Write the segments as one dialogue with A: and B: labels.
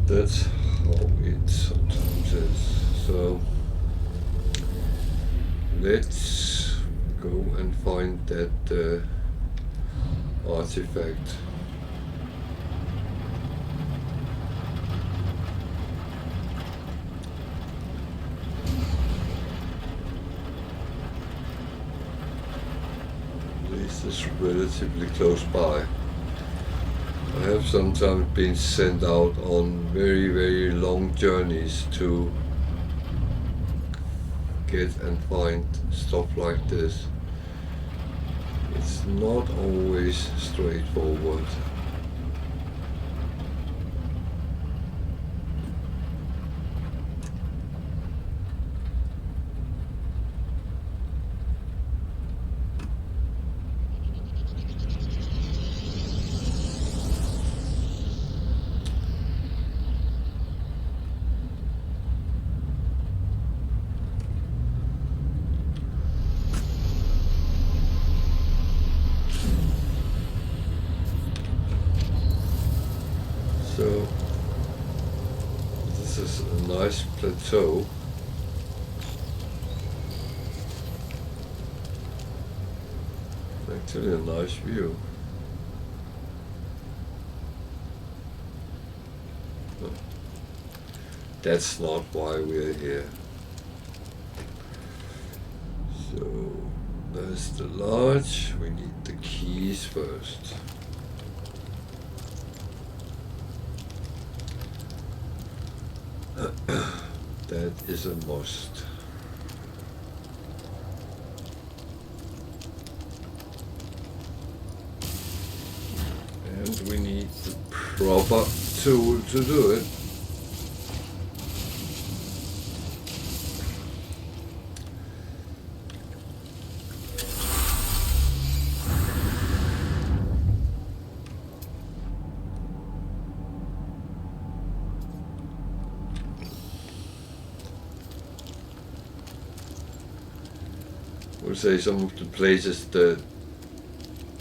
A: That's how it sometimes is. So let's go and find that artifact. This is relatively close by. I have sometimes been sent out on very, very long journeys to get and find stuff like this. It's not always straightforward. So this is a nice plateau. Actually a nice view. Oh. That's not why we're here. So there's the lodge. We need the keys first. That is a must. And we need the proper tool to do it. I would say some of the places the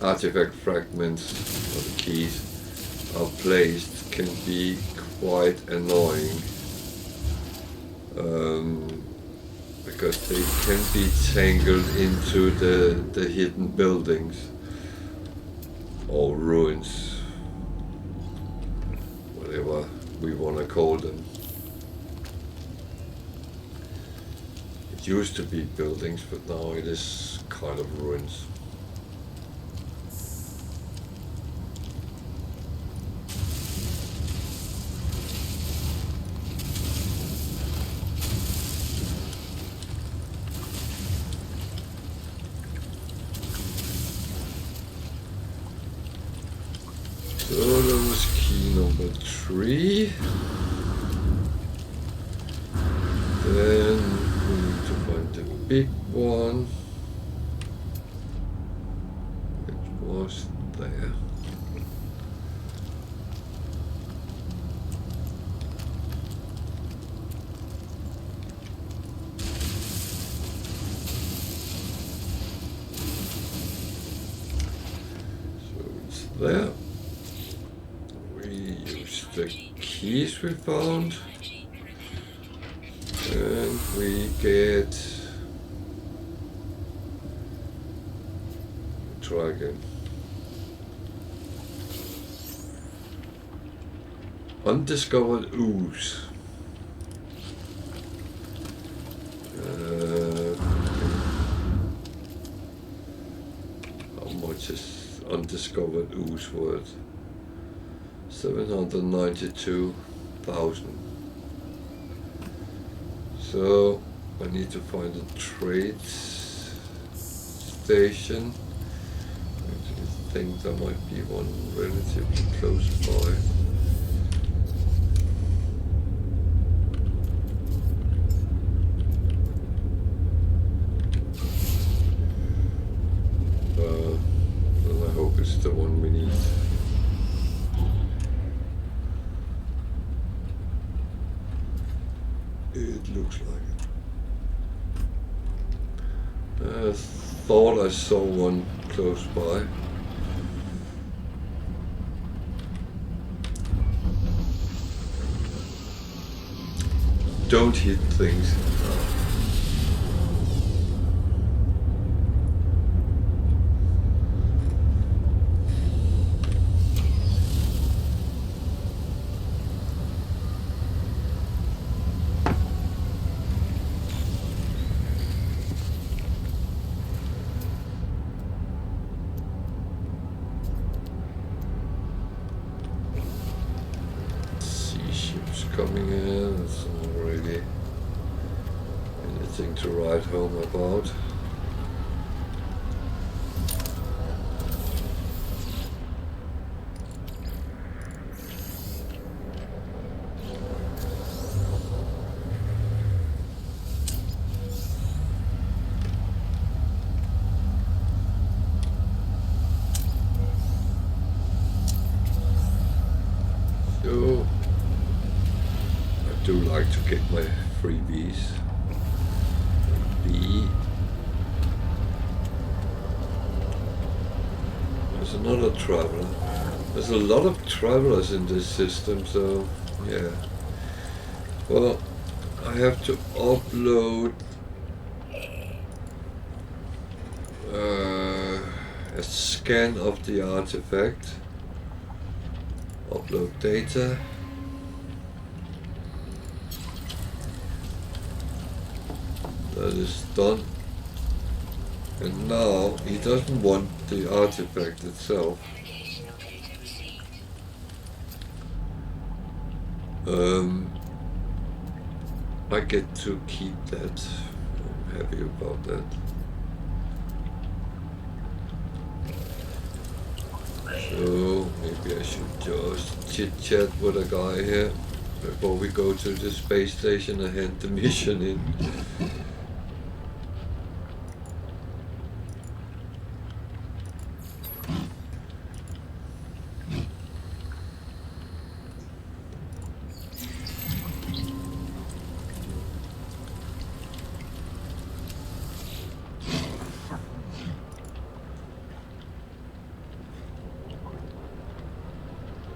A: artifact fragments or the keys are placed can be quite annoying, because they can be tangled into the hidden buildings or ruins, whatever we want to call them. Used to be buildings, but now it is kind of ruins. So that was key number 3. Then the big one, it was there. So it's there. We use the keys we found, and we get. Try again. Undiscovered ooze. How much is undiscovered ooze worth? 792,000. So I need to find a trade station. I think there might be one relatively close by. And I hope it's the one we need. It looks like it. I thought I saw one close by. don't hit things. Coming in, it's not really anything to write home about. So I do like to get my freebies. B. There's another traveler. There's a lot of travelers in this system, so yeah. Well, I have to upload a scan of the artifact. Upload data. That is done. And now he doesn't want the artifact itself. I get to keep that. I'm happy about that. So maybe I should just chit chat with a guy here before we go to the space station and hand the mission in.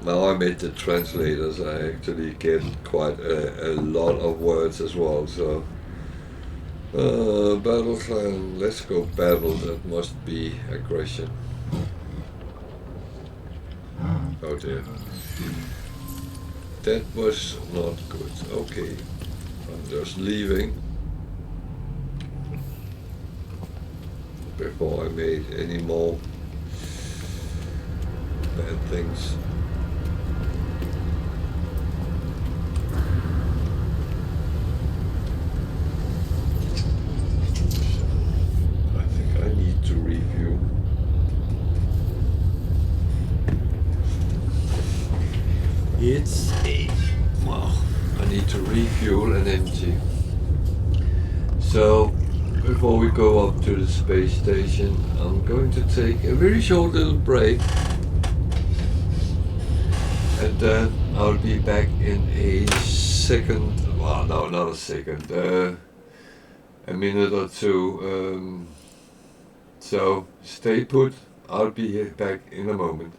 A: Now I made the translators, I actually get quite a lot of words as well, so battle clan, let's go battle, that must be aggression. Oh dear. That was not good. Okay, I'm just leaving before I made any more bad things. To review. It's 8. Well, I need to refuel and empty. So, before we go up to the space station, I'm going to take a very short little break. And then I'll be back in a second. Well, no, not a second. A minute or two. So stay put, I'll be back in a moment.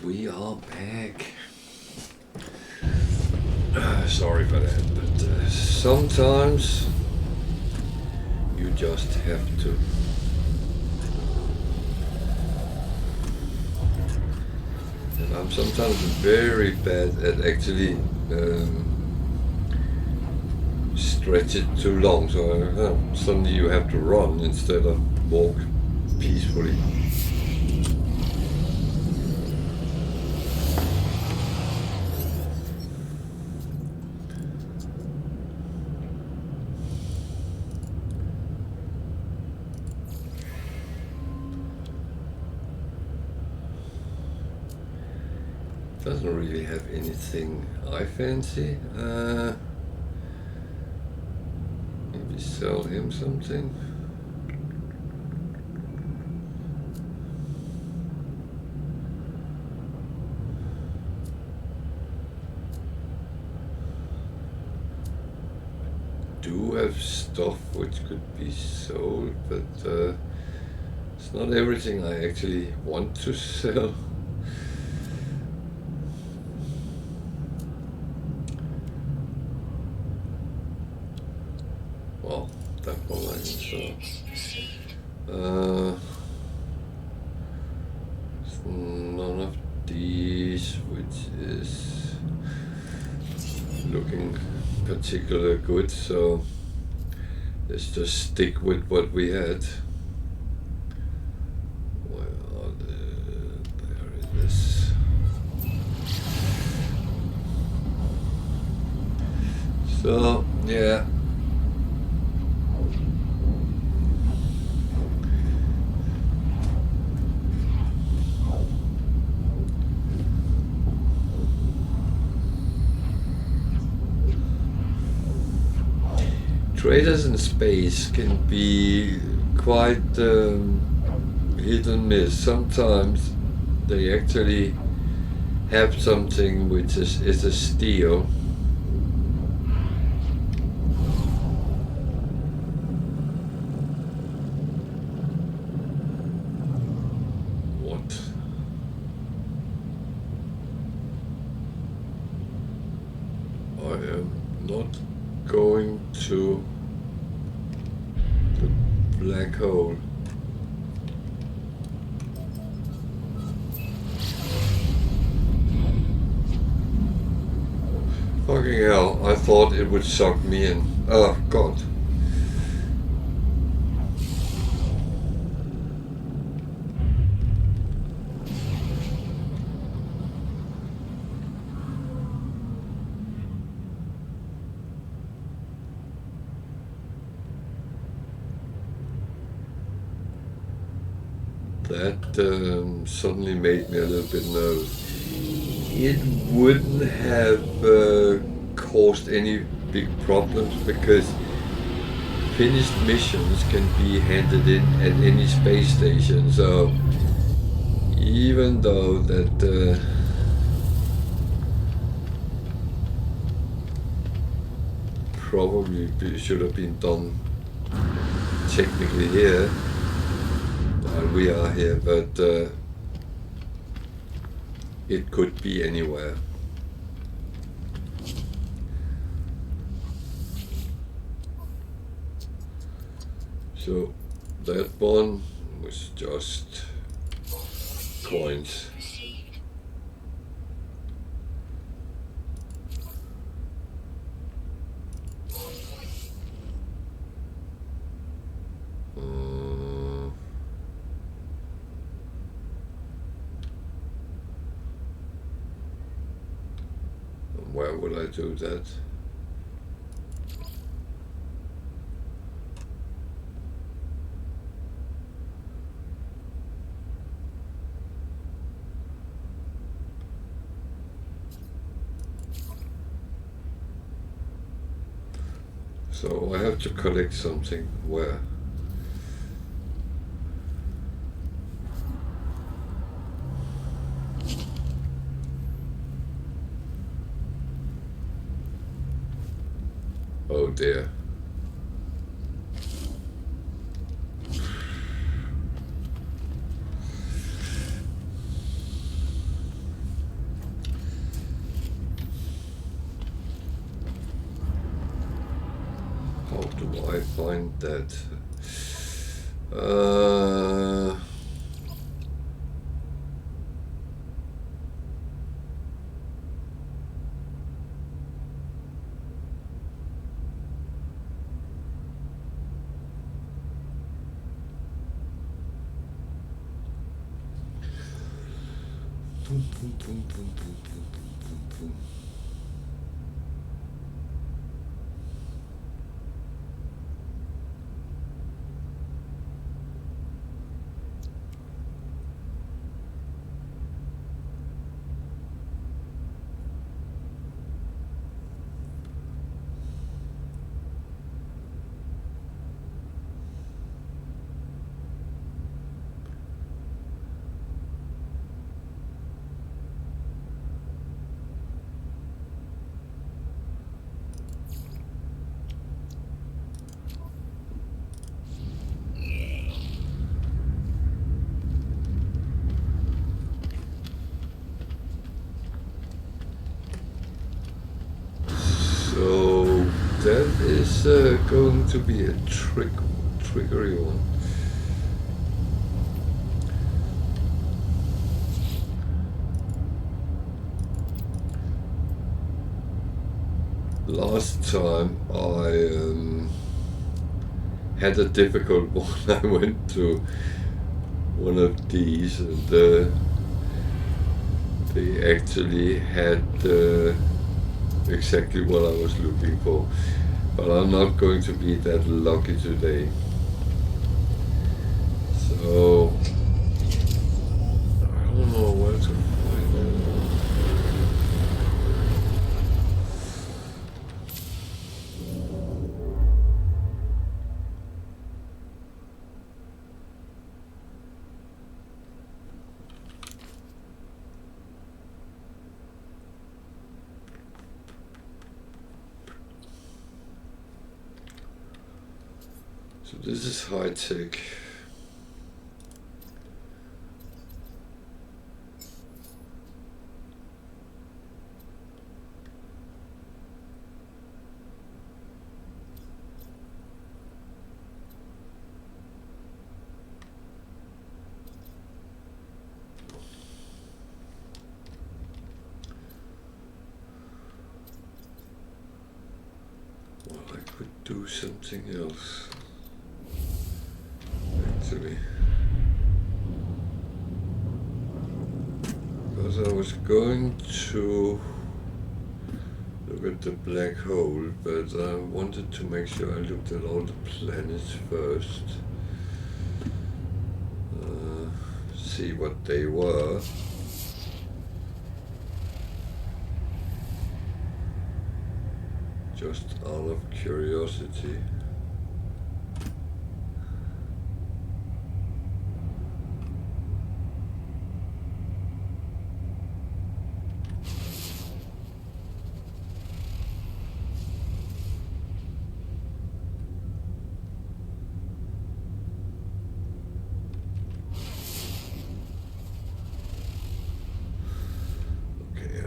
A: we are back. Sorry for that, but sometimes you just have to. And I'm sometimes very bad at actually stretch it too long, so suddenly you have to run instead of walk peacefully. Doesn't really have anything I fancy. Maybe sell him something. Do have stuff which could be sold, but it's not everything I actually want to sell. Well, that one I can sell. None of these, which is looking particularly good, so let's just stick with what we had. Where are there it is. So yeah. Traders in space can be quite hit and miss. Sometimes they actually have something which is a steal. What? I am not going to the black hole. Fucking hell, I thought it would suck me in. Oh god. That suddenly made me a little bit nervous. It wouldn't have caused any big problems because finished missions can be handed in at any space station. So even though that probably should have been done technically here, while we are here, but it could be anywhere. So that one was just coins. Where would I do that? So I have to collect something. Where? Oh dear. do I find that? Boom, boom, boom, boom, boom, boom, boom, boom. So that is going to be a trickery one. Last time I had a difficult one. I went to one of these and they actually had exactly what I was looking for, but I'm not going to be that lucky today. So I don't know where to find it. So this is high tech. Well, I could do something else. Actually, because I was going to look at the black hole, but I wanted to make sure I looked at all the planets first, see what they were. Just out of curiosity.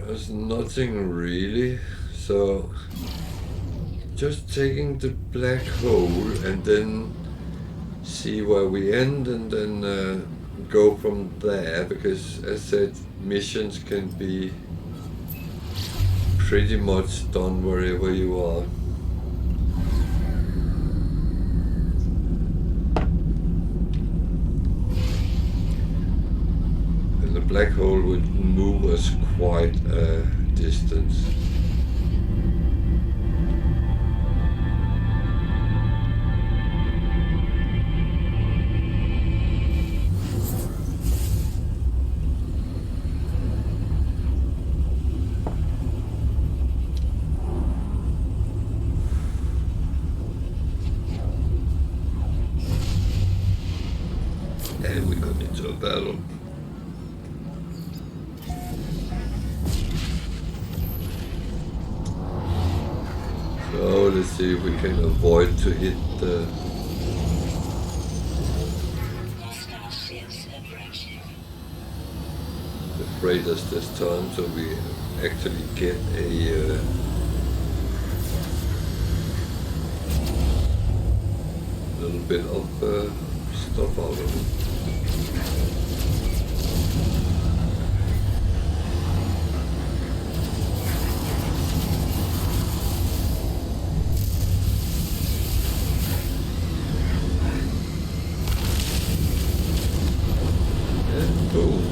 A: There's nothing really, so just taking the black hole and then see where we end and then go from there, because as said, missions can be pretty much done wherever you are. And the black hole would move us quite a distance. And we got into a battle. So let's see if we can avoid to hit the freighters this time, so we actually get bit of stuff out of it. And boom.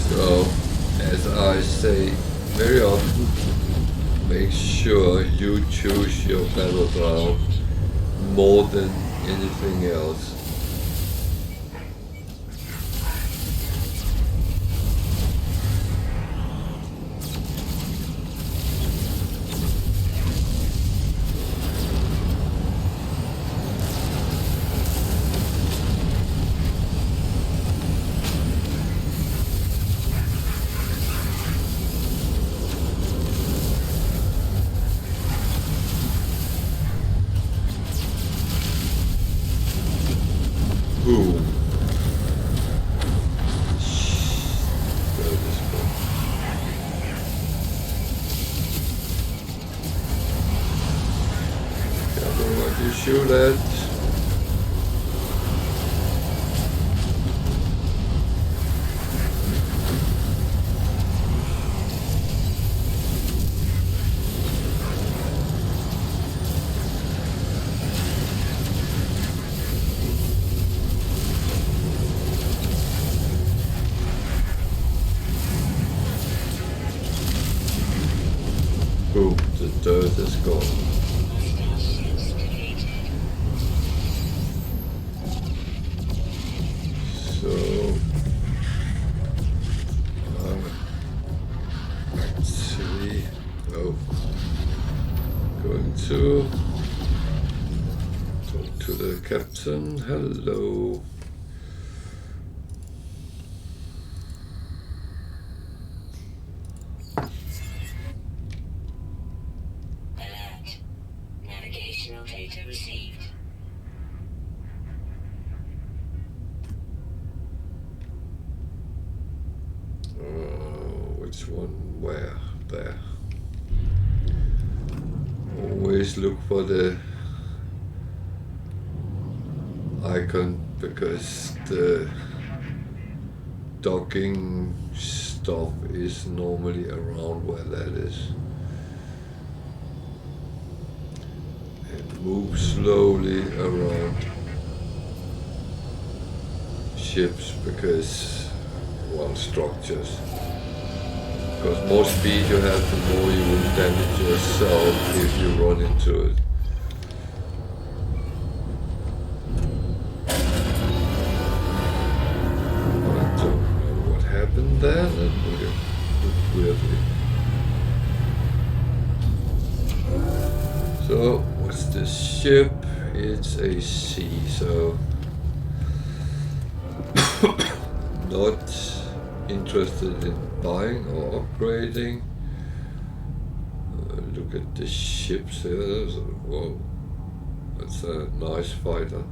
A: So, as I say very often, make sure you choose your battleground more than anything else. Boom. Careful what you shoot at. Boom, the dirt is gone. So, actually, going to talk to the captain. Hello.
B: Data received.
A: Which one? Where? There. Always look for the icon because the docking stuff is normally around where that is. Move slowly around ships because, well, structures. Because more speed you have, the more you will damage yourself if you run into it. I don't know what happened there. That looked weirdly. So, what's this ship? It's a C, so not interested in buying or upgrading. Look at the ships here. Whoa, that's a nice fighter.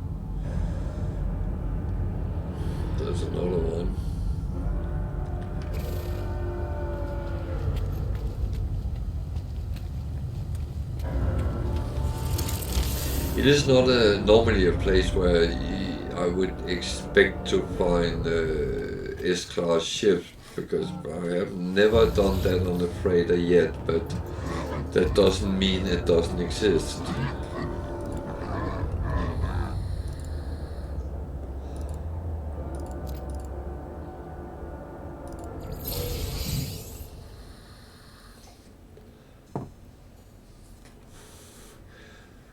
A: There's another one. It is not normally a place where I would expect to find S-class ships, because I have never done that on a freighter yet, but that doesn't mean it doesn't exist.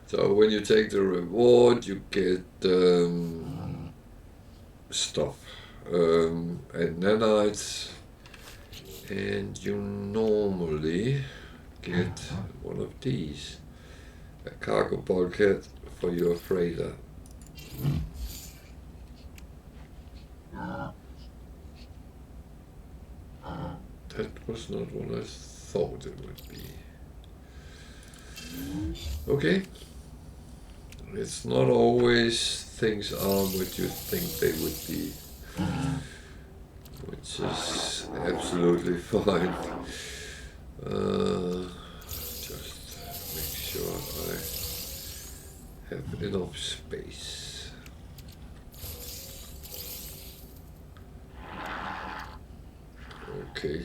A: So when you take the reward, you get stuff and nanites, and you normally get one of these, a cargo bulkhead for your freighter. That was not what I thought it would be. Okay. It's not always things are what you think they would be, which is absolutely fine. Just make sure I have enough space. Okay.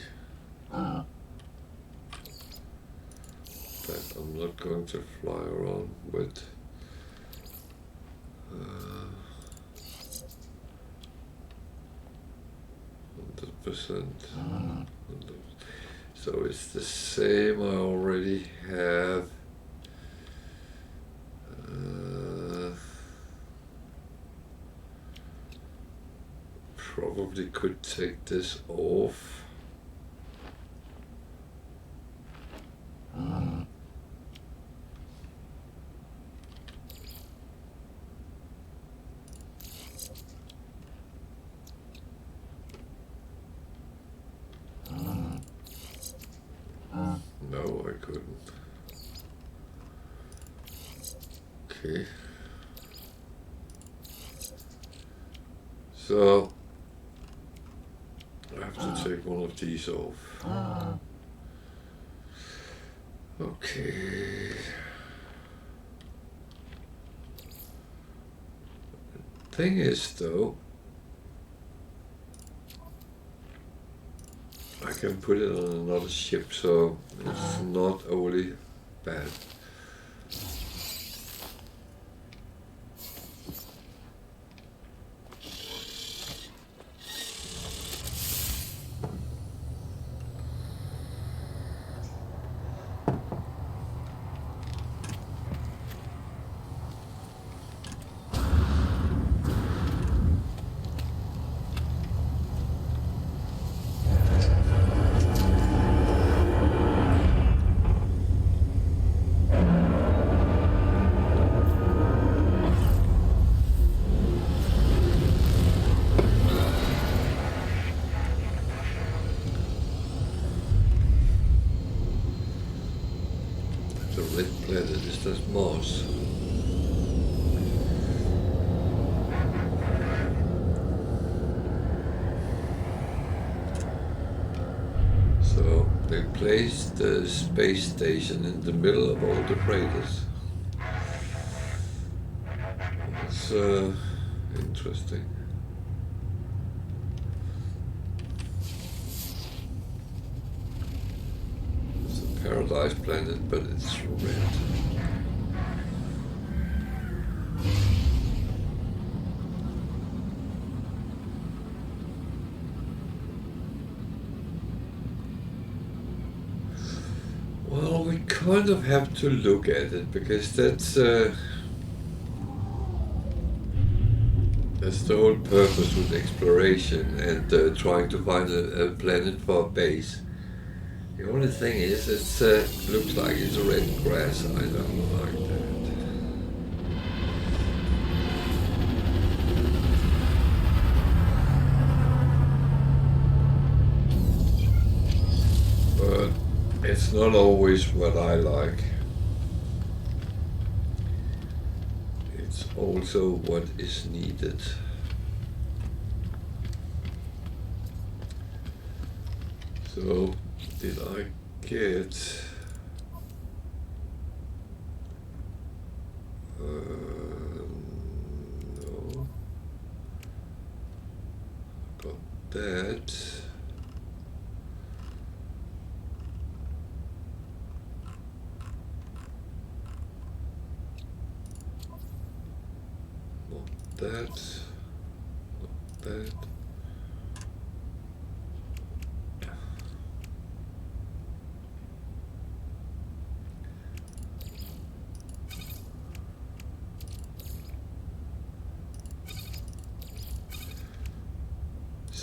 A: That I'm not going to fly around with. 100%. So it's the same I already have. Probably could take this off. No, I couldn't. Okay. So I have to take one of these off. Okay. Thing is, though, I can put it on another ship, so it's not only bad. The red planet is that Mars. So they placed the space station in the middle of all the craters. It's interesting. It's a paradise planet, but it's red. Well, we kind of have to look at it because that's the whole purpose with exploration and trying to find a planet for a base. The only thing is, it looks like it's red grass. I don't like that. But it's not always what I like. It's also what is needed. So, did I get... no. Got that. Not that. Not that.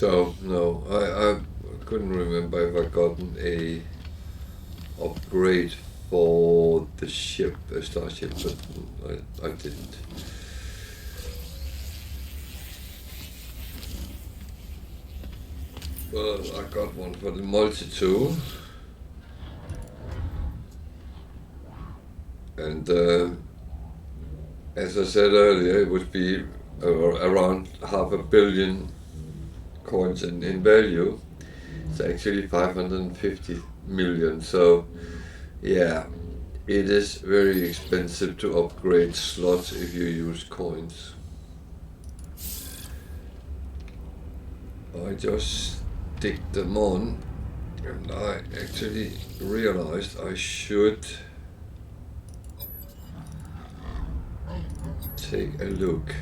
A: So no, I couldn't remember if I gotten a upgrade for the ship, a starship, but I didn't. Well, I got one for the multi-tool, and as I said earlier, it would be around 500 million coins in value. It's actually 550 million, so yeah, it is very expensive to upgrade slots if you use coins. I just stick them on, and I actually realized I should take a look.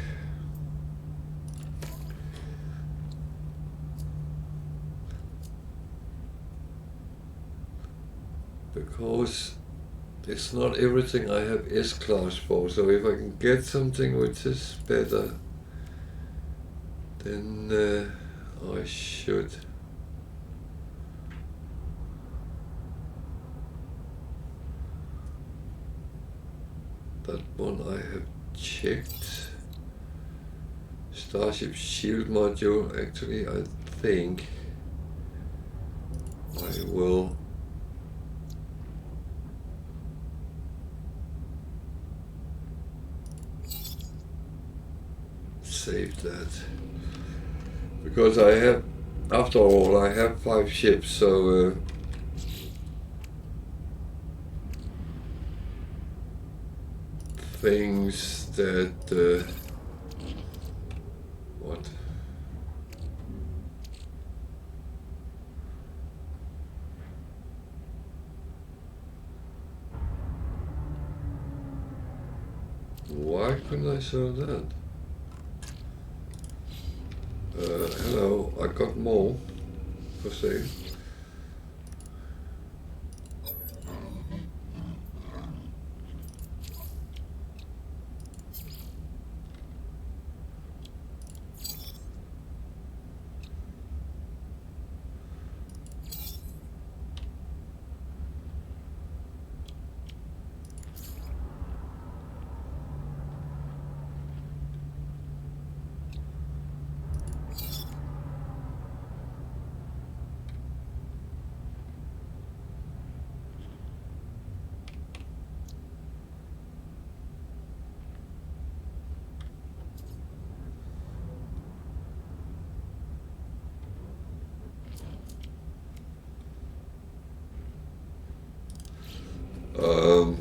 A: Because it's not everything I have S-class for, so if I can get something which is better, then I should. That one I have checked. Starship shield module, actually I think I will save that. Because I have, after all, I have 5 ships, so things that what? Why couldn't I sell that? Hello, I got more for sale. I'm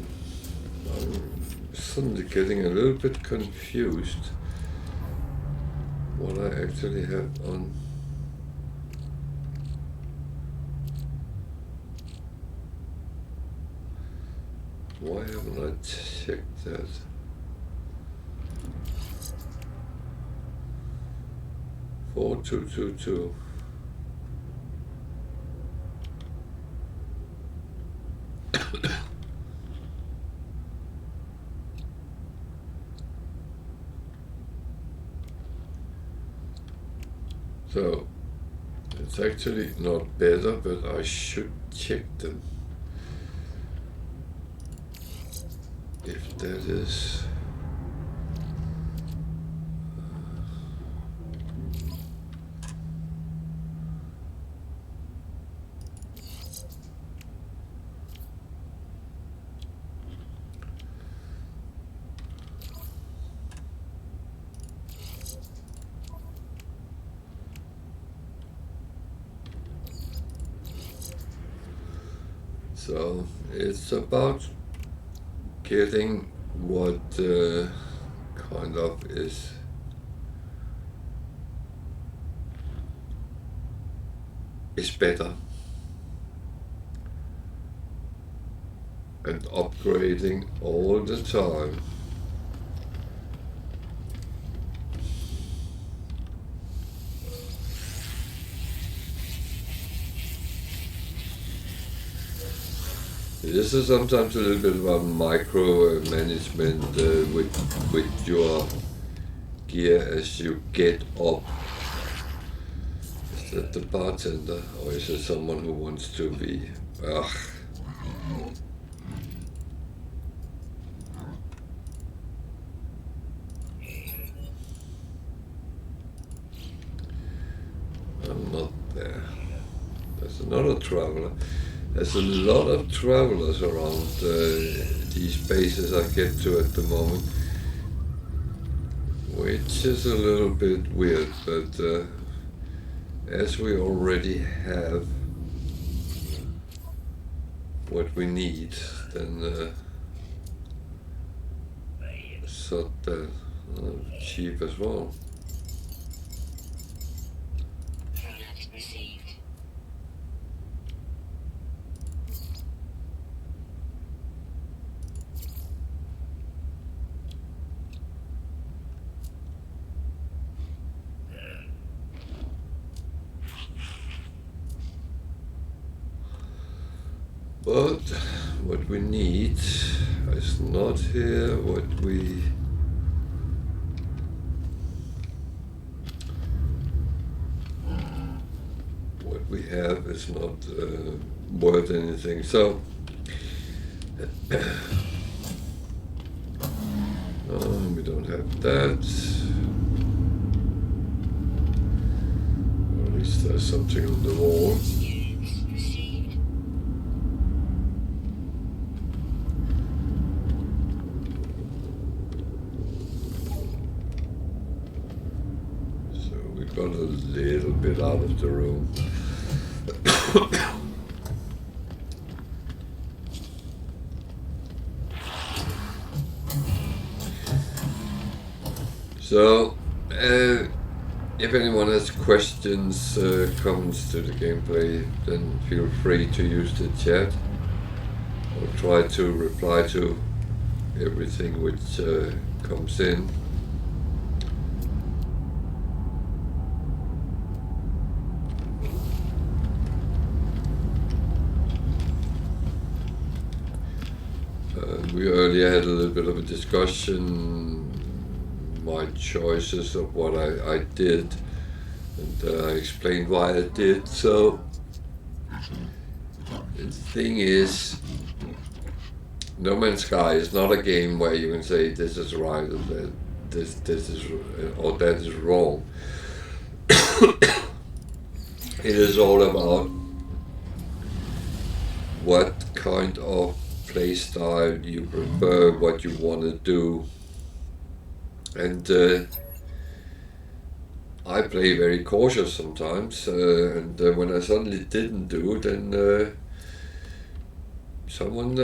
A: suddenly getting a little bit confused what I actually have on. Why haven't I checked that? $4,222. So it's actually not better, but I should check them. If that is so it's about getting what kind of is better and upgrading all the time. This is sometimes a little bit about micro management with your gear as you get up. Is that the bartender, or is it someone who wants to be? Ugh. I'm not there. There's another traveler. There's a lot of travelers around these bases I get to at the moment, which is a little bit weird, but as we already have what we need, then it's not that cheap as well.
B: Product received.
A: But what we need is not here. What we have is not worth anything. So we don't have that. Or at least there's something on the wall.
B: Units received.
A: So we got a little bit out of the room. So, if anyone has questions, comments to the gameplay, then feel free to use the chat. I'll try to reply to everything which comes in. We earlier had a little bit of a discussion, my choices of what I did, and I explained why I did. So the thing is, No Man's Sky is not a game where you can say this is right or that this is or that is wrong. It is all about what kind of play style you prefer, what you want to do, and I play very cautious sometimes, and when I suddenly didn't do, then someone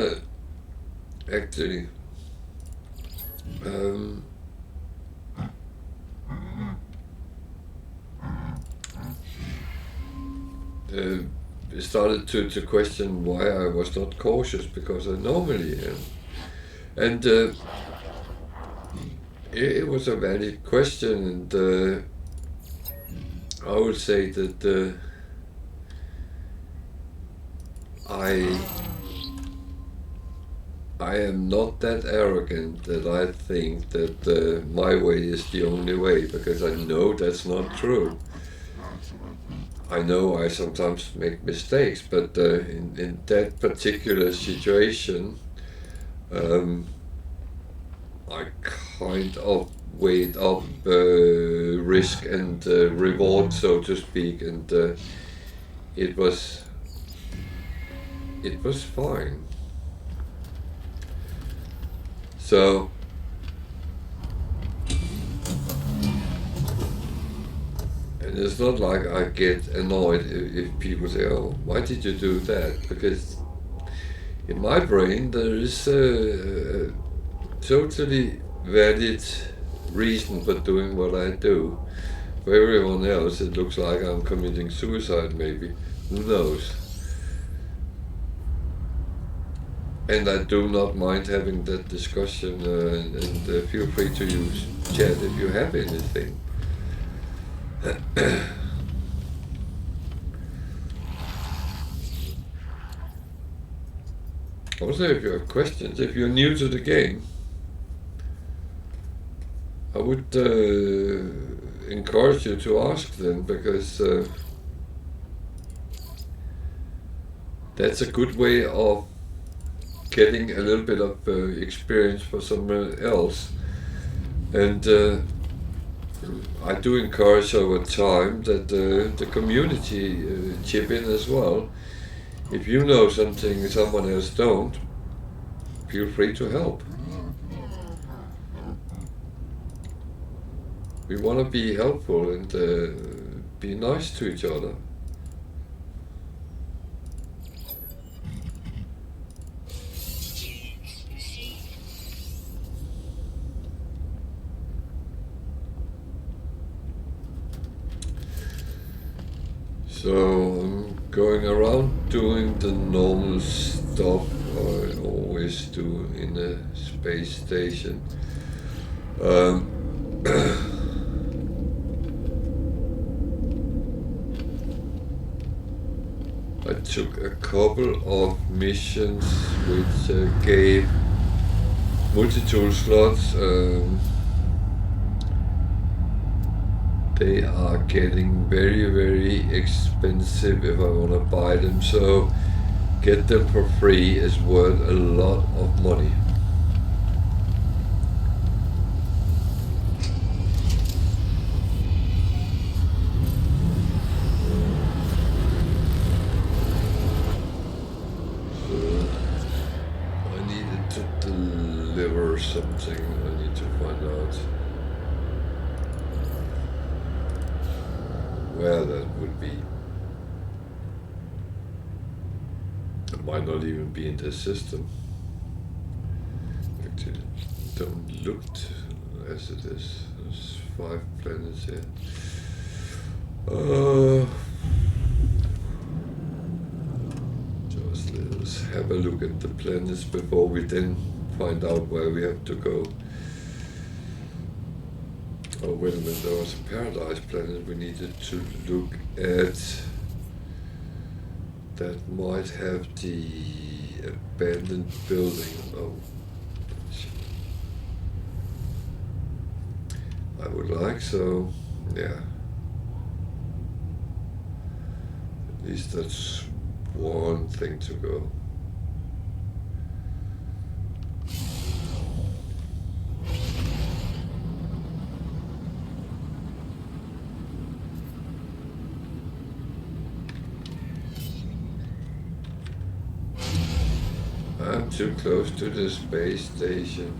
A: actually started to question why I was not cautious, because I normally am. And it was a valid question, and I would say that I am not that arrogant that I think that my way is the only way, because I know that's not true. I know I sometimes make mistakes, but in that particular situation, I kind of weighed up risk and reward, so to speak, and it was fine. So and it's not like I get annoyed if people say, "Oh, why did you do that?" Because in my brain there is a totally valid reason for doing what I do. For everyone else, it looks like I'm committing suicide, maybe. Who knows? And I do not mind having that discussion, and feel free to use chat if you have anything. Also, if you have questions, if you're new to the game, I would encourage you to ask them, because that's a good way of getting a little bit of experience for someone else. And I do encourage over time that the community chip in as well. If you know something someone else don't, feel free to help. We want to be helpful and be nice to each other.
B: Students received.
A: So I'm going around doing the normal stuff I always do in a space station. I took a couple of missions which gave multi-tool slots. They are getting very, very expensive if I want to buy them, so get them for free is worth a lot of money. So I needed to deliver something. I need to find out where that would be. It might not even be in the system. Actually, don't look as it is. There's 5 planets here. Just let's have a look at the planets before we then find out where we have to go. Oh, wait a minute, there was a paradise planet we needed to look at. That might have the abandoned building. Oh, shit. I would like so, yeah. At least that's one thing to go. I'm too close to the space station.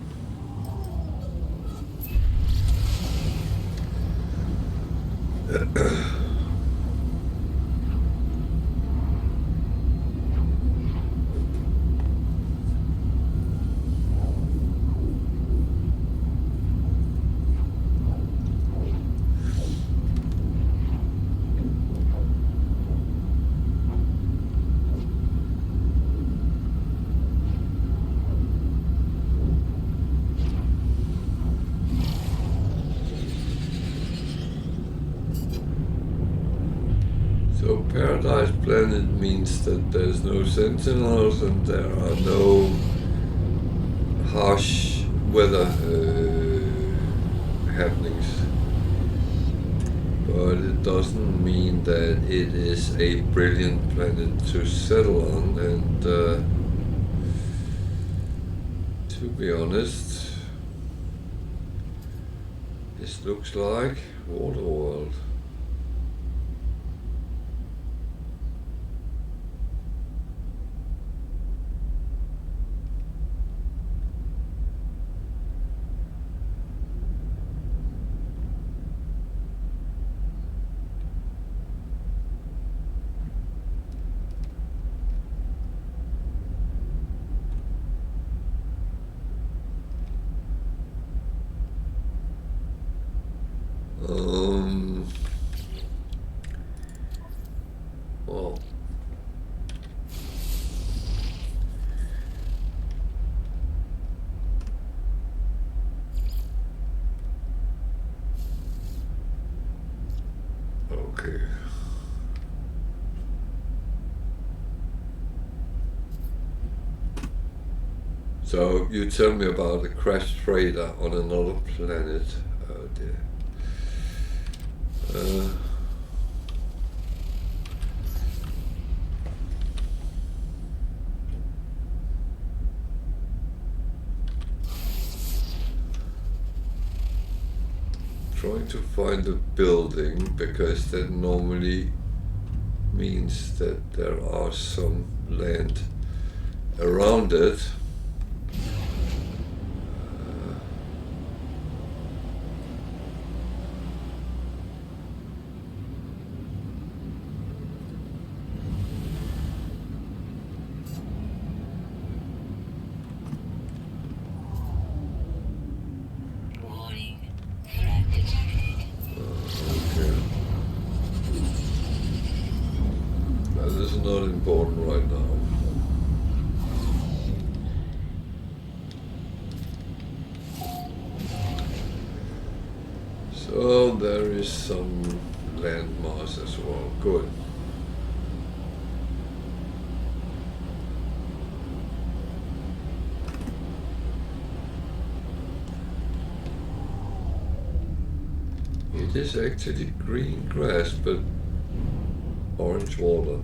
A: So Paradise Planet means that there's no sentinels and there are no harsh weather happenings. But it doesn't mean that it is a brilliant planet to settle on, and to be honest, this looks like Waterworld. Well, okay. So you tell me about a crashed freighter on another planet. Oh dear. trying to find a building because that normally means that there are some land around it.
B: Warning. Threat detected.
A: Okay. That is not important right now. So there is some landmass as well. Good. It is actually green grass, but orange water.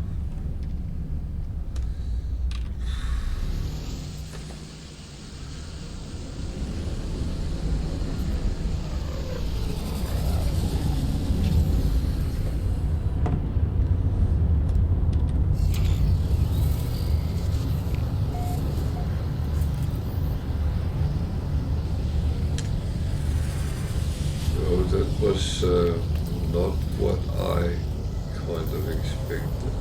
A: So that was not what I kind of expected.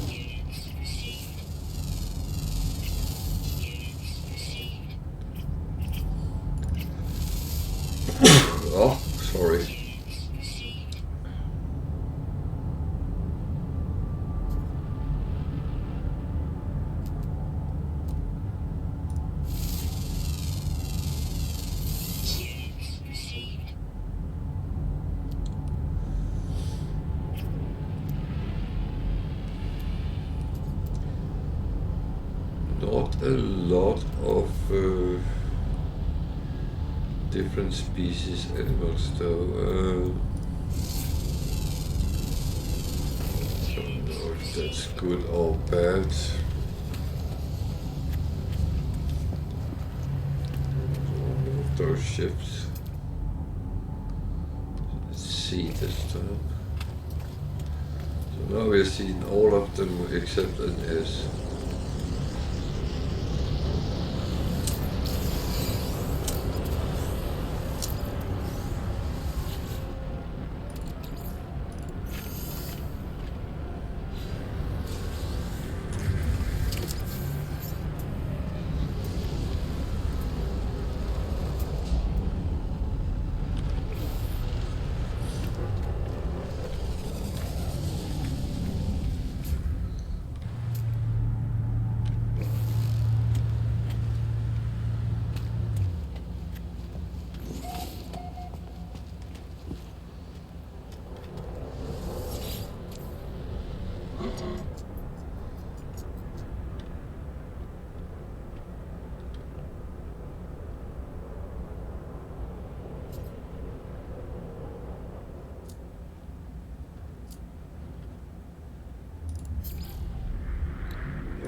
B: Units received. Units received.
A: Oh, sorry.
B: Units received. Units received.
A: Not a lot of different species animals though. Don't know if that's good or bad. Those ships. Let's see this time. So now we're seeing all of them except an S.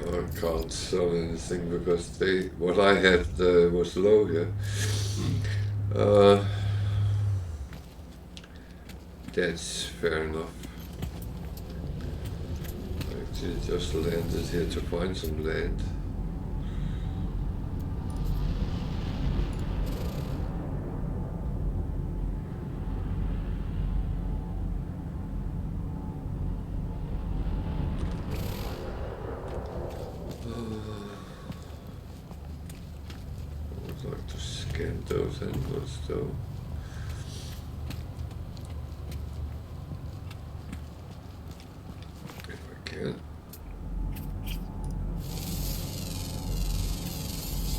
A: I can't sell anything because what I had was low here. That's fair enough. I actually just landed here to find some land. I would like to scan those animals though. If I can.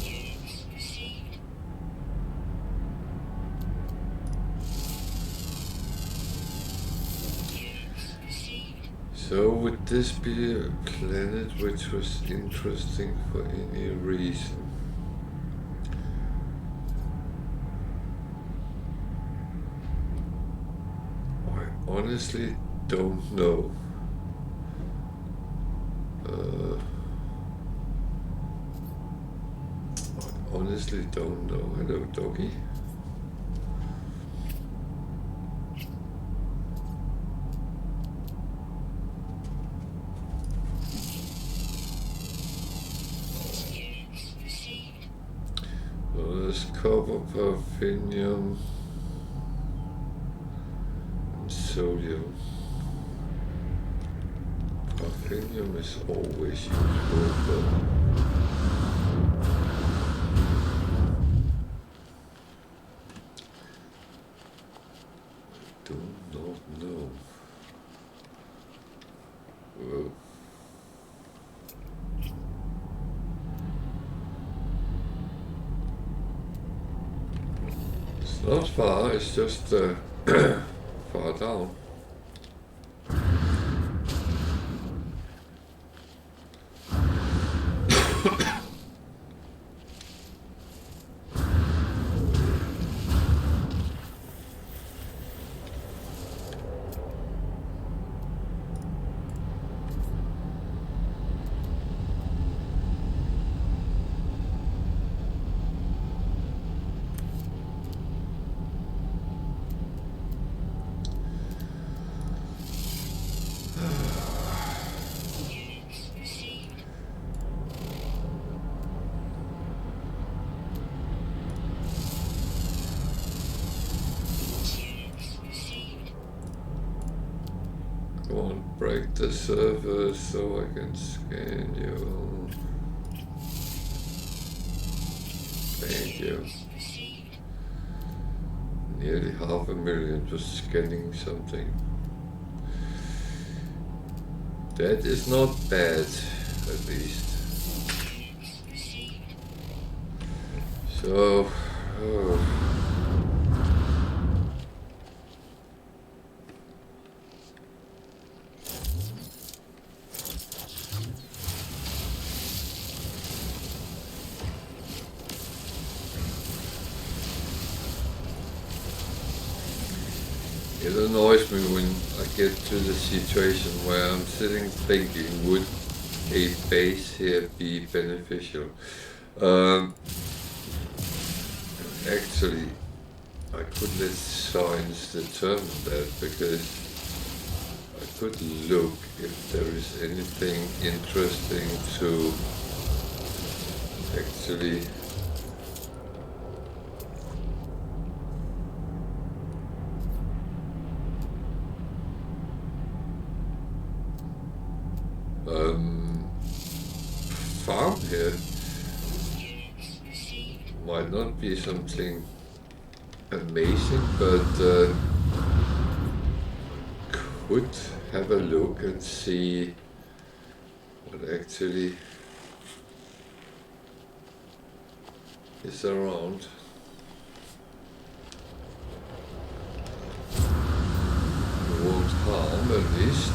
B: Units received. Units received.
A: So would this be a planet which was interesting for any reason? I honestly don't know. I honestly don't know. Hello, doggy.
B: Units received.
A: There's copper, perfinium, and sodium. Perfinium is always useful, but do not know. Whoa. It's not far, it's just far down.
B: Units received. Units received.
A: Come on, break the server so I can scan you. Thank you.
B: Units received.
A: Nearly 500,000 just scanning something. That is not bad, at least.
B: Units received.
A: So, it annoys me when I get to the situation where I'm sitting thinking, would a base here be beneficial? Actually, I could let science determine that, because I could look if there is anything interesting to actually farm here.
B: Units received.
A: Might not be something amazing, but could have a look and see what actually is around. It won't harm, at least.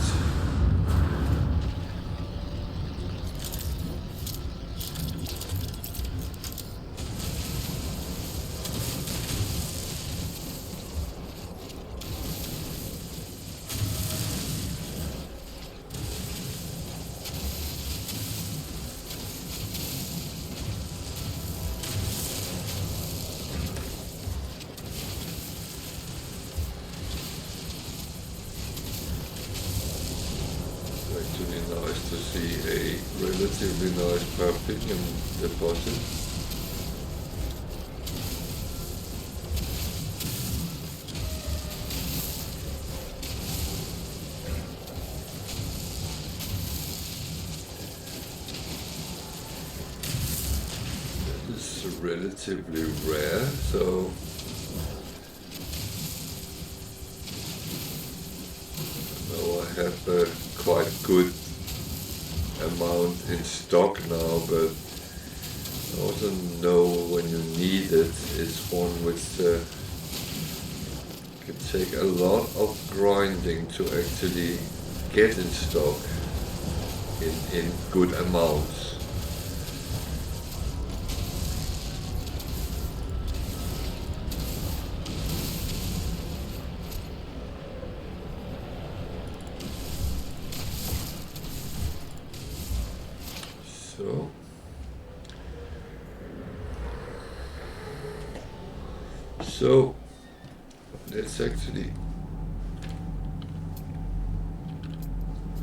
A: Actually nice to see a relatively nice perfinium deposit. That is relatively rare, so now I have a quite good amount in stock now, but I also know when you need it. It's one which can take a lot of grinding to actually get in stock in good amounts. So let's actually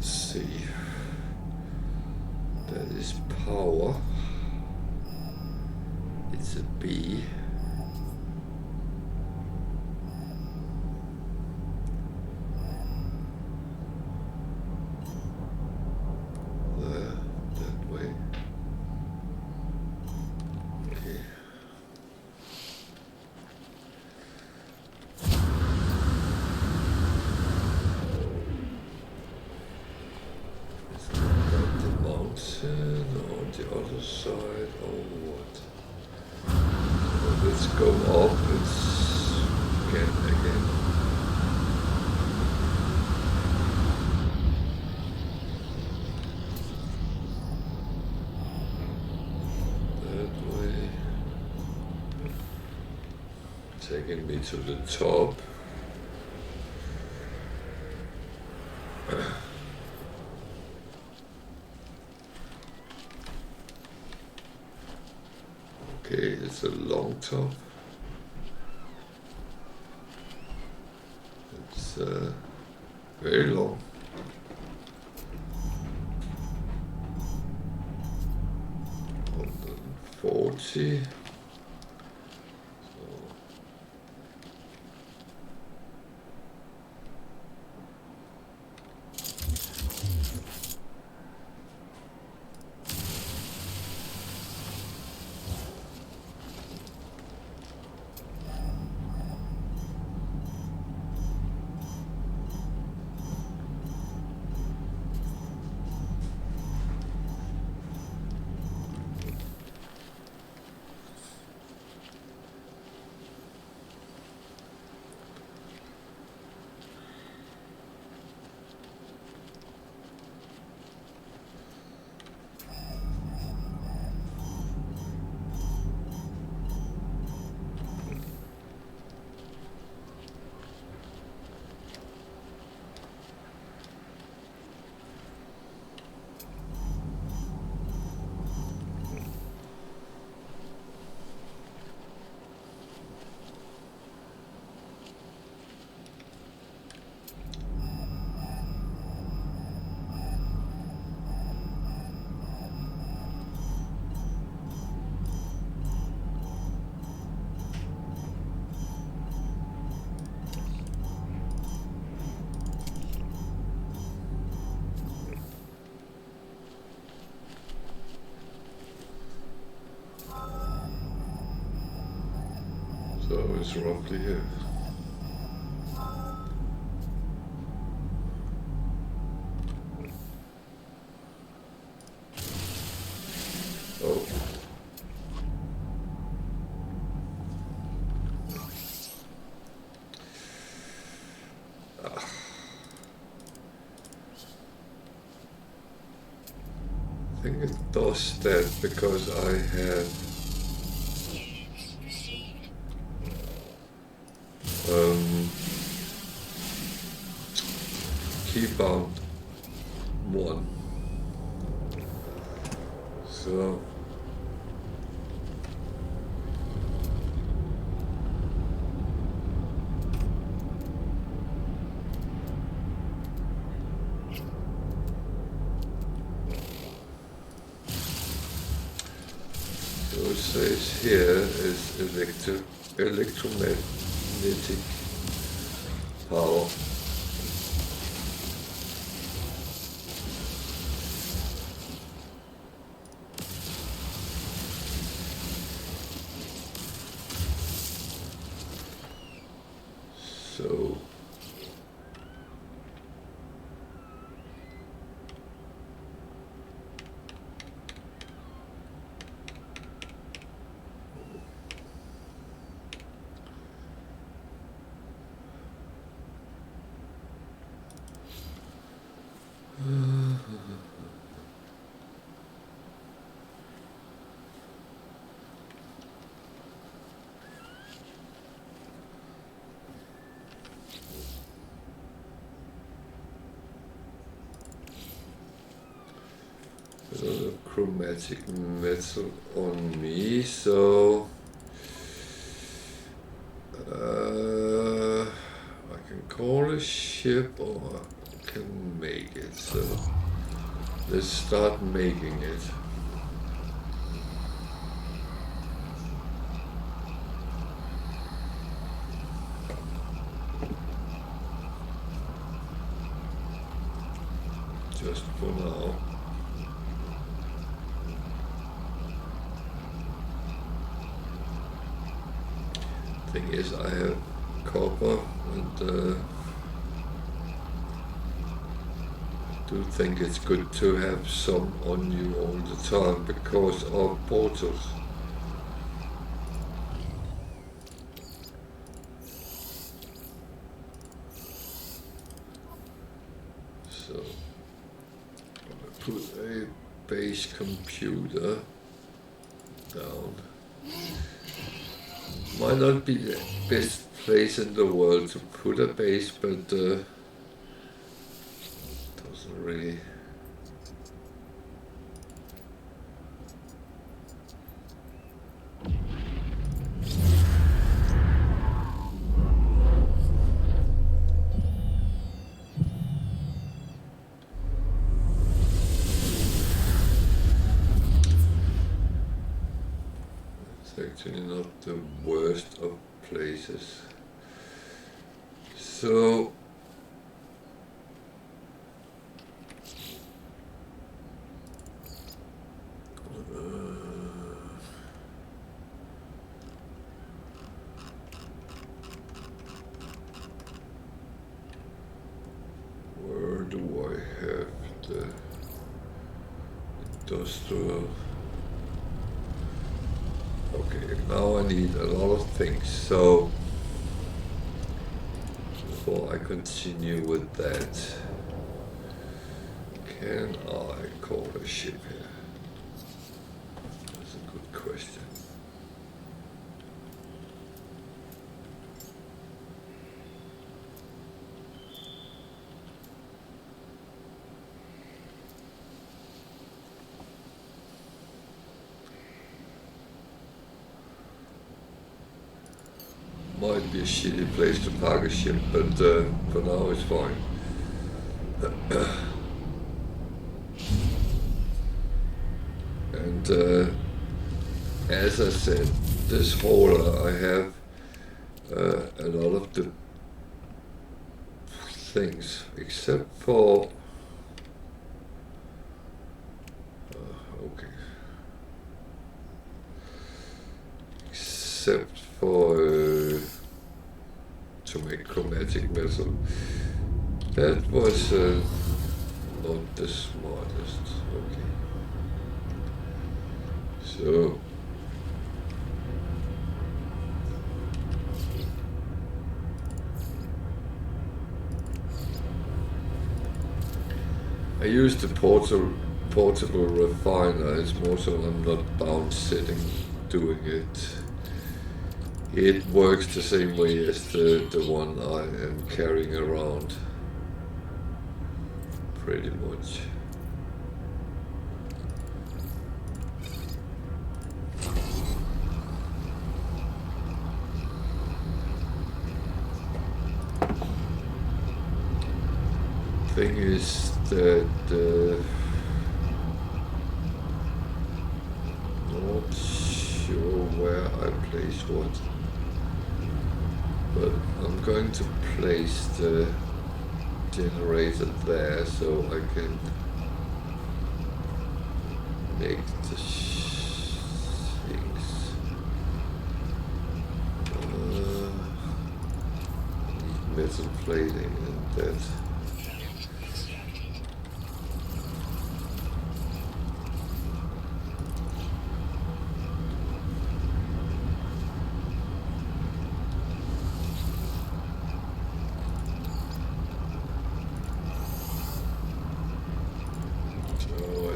A: see. That is power. It's a B. There, that way. Okay. Is that the mountain on the other side or what? So let's go up and scan again. That way. Taking me to the top. Okay, it's a long top. It's very long. On 40. So it's roughly here. Oh. I think it does that because I have keybound 1. So it says here is electromagnetic power. So chromatic metal on me, so I can call a ship or I can make it. So let's start making it. Just for now. Thing is, I have copper and do think it's good to have some on you all the time because of portals. So I'm gonna put a base computer down. Might not be the best place in the world to put a base, but doesn't really. It's actually not the worst of places. So where do I have the industrial? Okay, now I need a lot of things, so before I continue with that, can I call a ship here? That's a good question. Might be a shitty place to park a ship, but for now it's fine. And as I said, this hauler, I have a lot of the things, except for okay, except for to make chromatic metal. That was not the smartest. Okay, so I use the portable refiner. It's more so I'm not bound sitting doing it. It works the same way as the one I am carrying around, pretty much. Thing is that not sure where I place what, but I'm going to place the generator there so I can make the things. Need metal plating and that.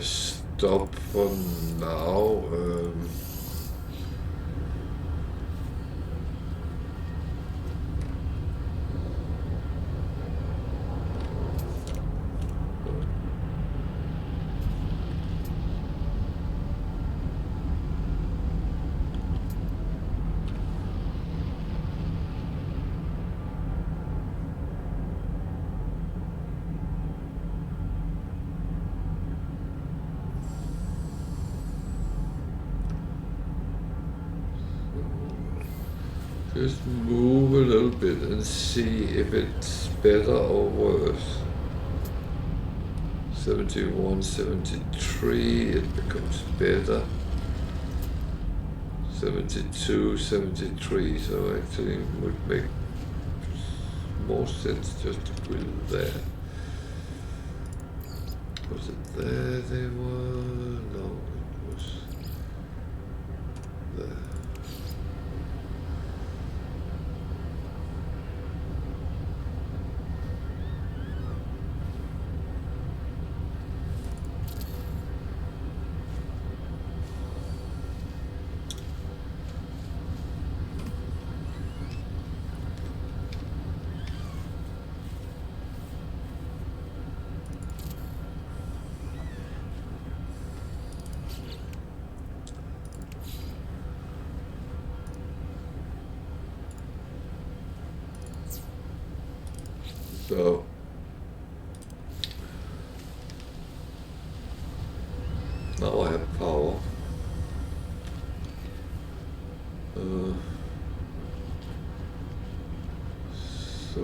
A: Stop for now. just move a little bit and see if it's better or worse. 71, 73, it becomes better. 72, 73, so actually it would make more sense just to put it there. Was it there they were? No, it was there. So now I have power. So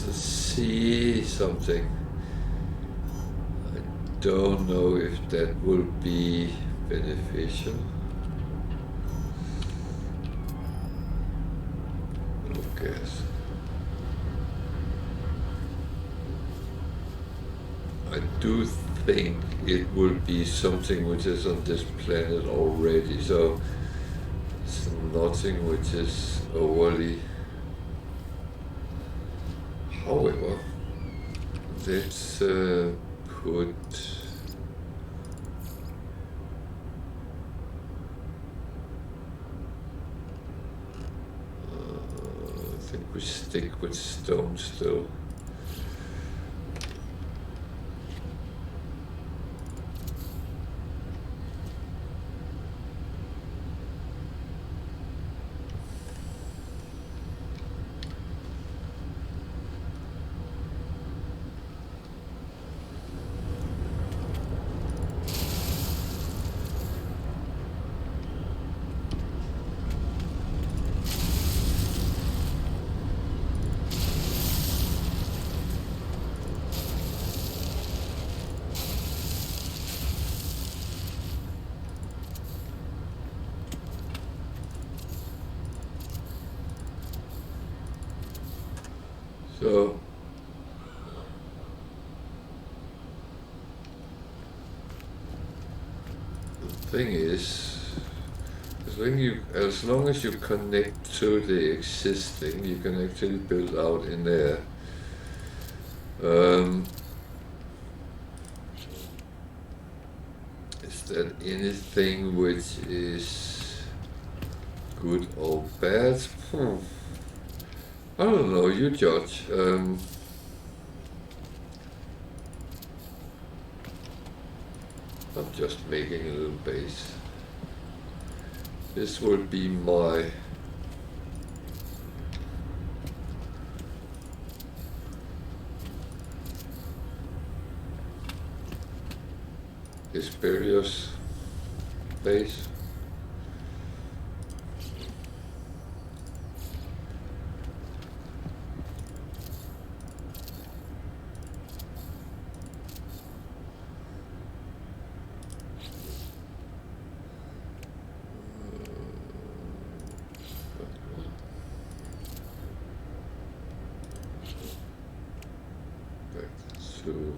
A: let's see something. I don't know if that will be beneficial. I guess. I do think it will be something which is on this planet already, so it's nothing which is overly. However, let's put I think we stick with stone still. So the thing is, as long as you connect to the existing, you can actually build out in there. Is there anything which is good or bad? I don't know, you judge. I'm just making a little base. This will be my Esperios base. To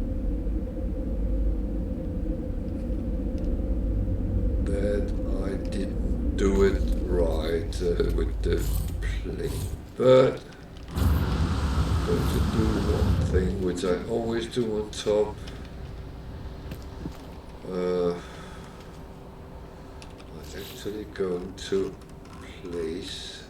A: the plane, but I'm going to do one thing which I always do on top. I'm actually going to place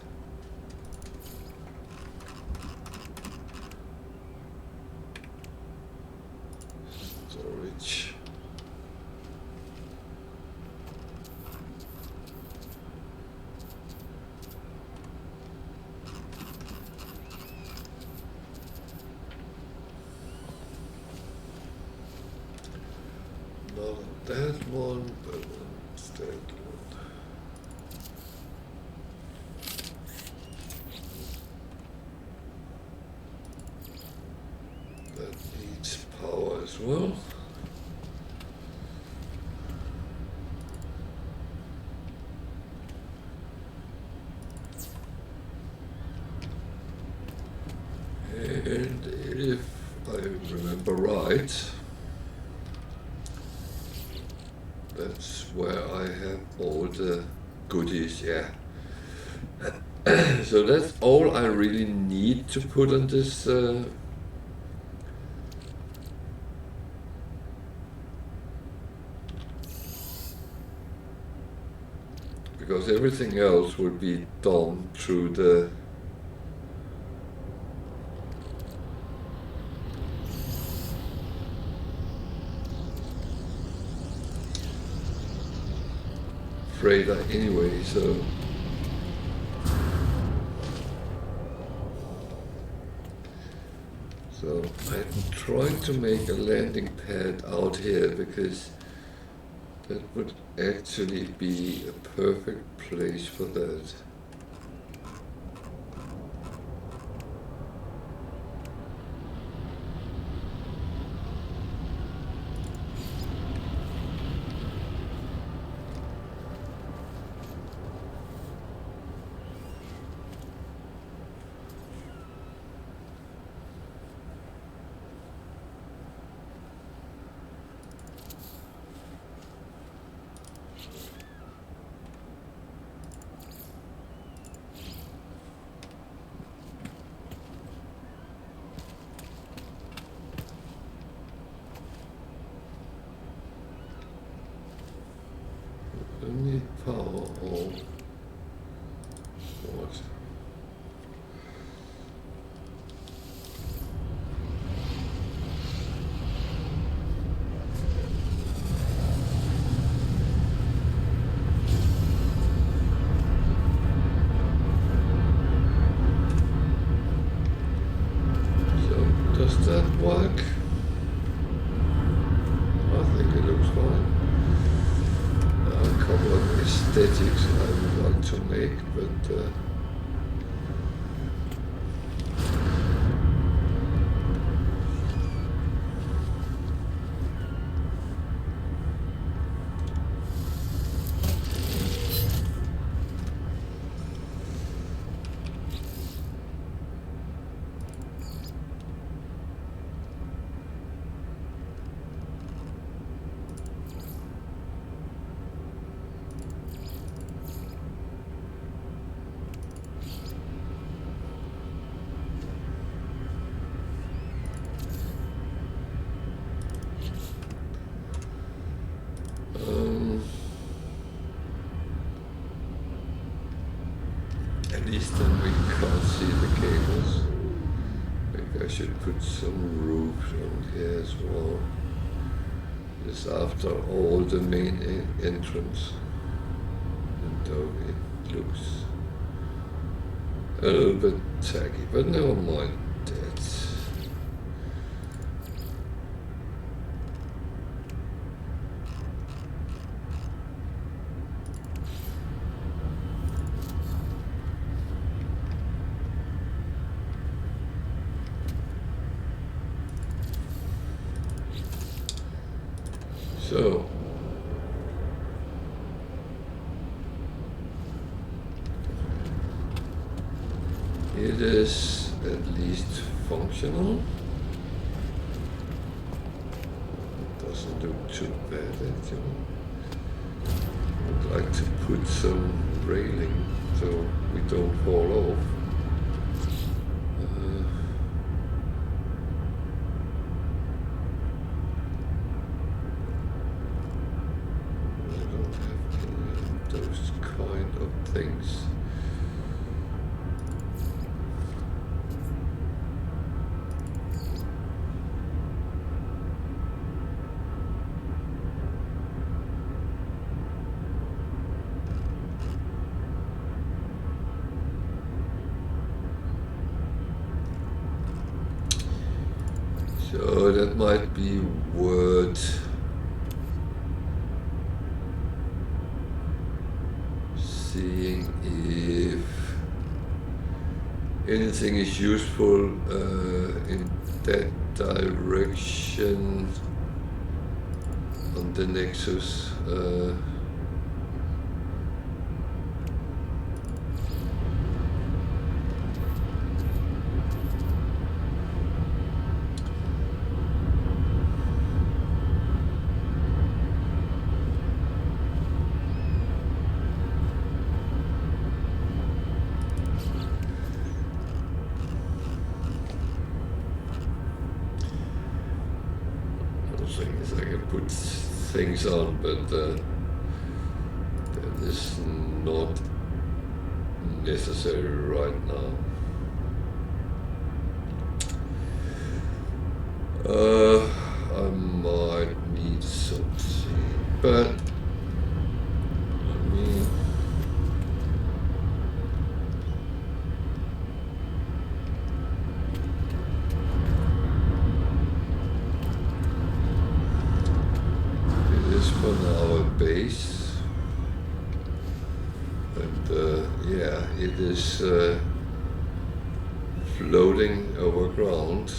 A: storage. Not that one, but that one. That needs power as well. And if I remember right, that's where I have all the goodies, yeah. So that's all I really need to put on this because everything else will be done through the freighter anyway, so I'm trying to make a landing pad out here because that would actually be a perfect place for that. I need power or what? So does that work? I think it looks fine. A couple of aesthetics I would like to make, but at least then we can't see the cables. Maybe I should put some roofs on here as well. Just after all the main entrance. And though it looks a little bit tacky, but never mind that. So, it is at least functional. It doesn't look too bad actually. I'd like to put some railing so we don't fall off. I don't have any of those kind of things. So that might be worth seeing if anything is useful in that direction on the Nexus. I can put things on, but that is not necessary right now. I might need something, but I mean, it is for now a base, and yeah, it is floating over ground.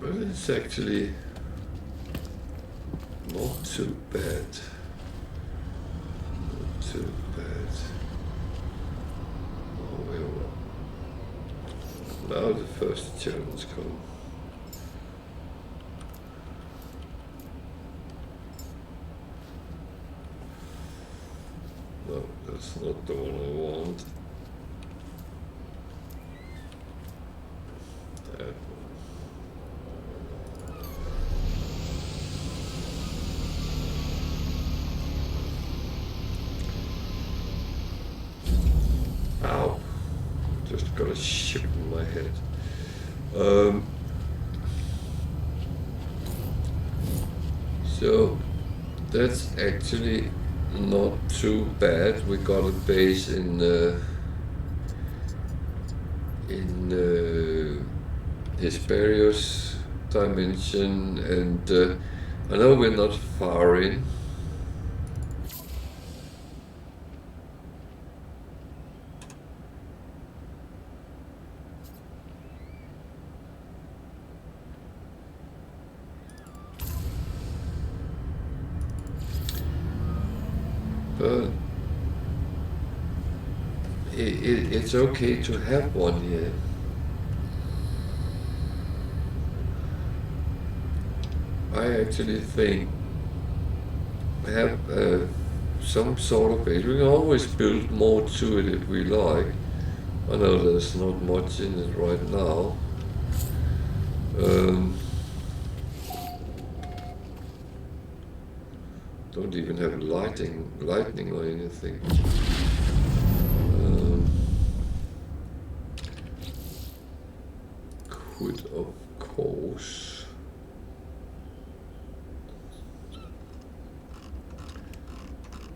A: But it's actually not too bad. Not too bad. Oh, well. Now the first challenge comes. No, that's not the one I want. That one. Ow. Just got a ship in my head. So that's actually not too bad. We got a base in Hesperios dimension, and I know we're not far in. But it's okay to have one here. I actually think have some sort of base. We can always build more to it if we like. I know there's not much in it right now. Don't even have lightning or anything. Could of course.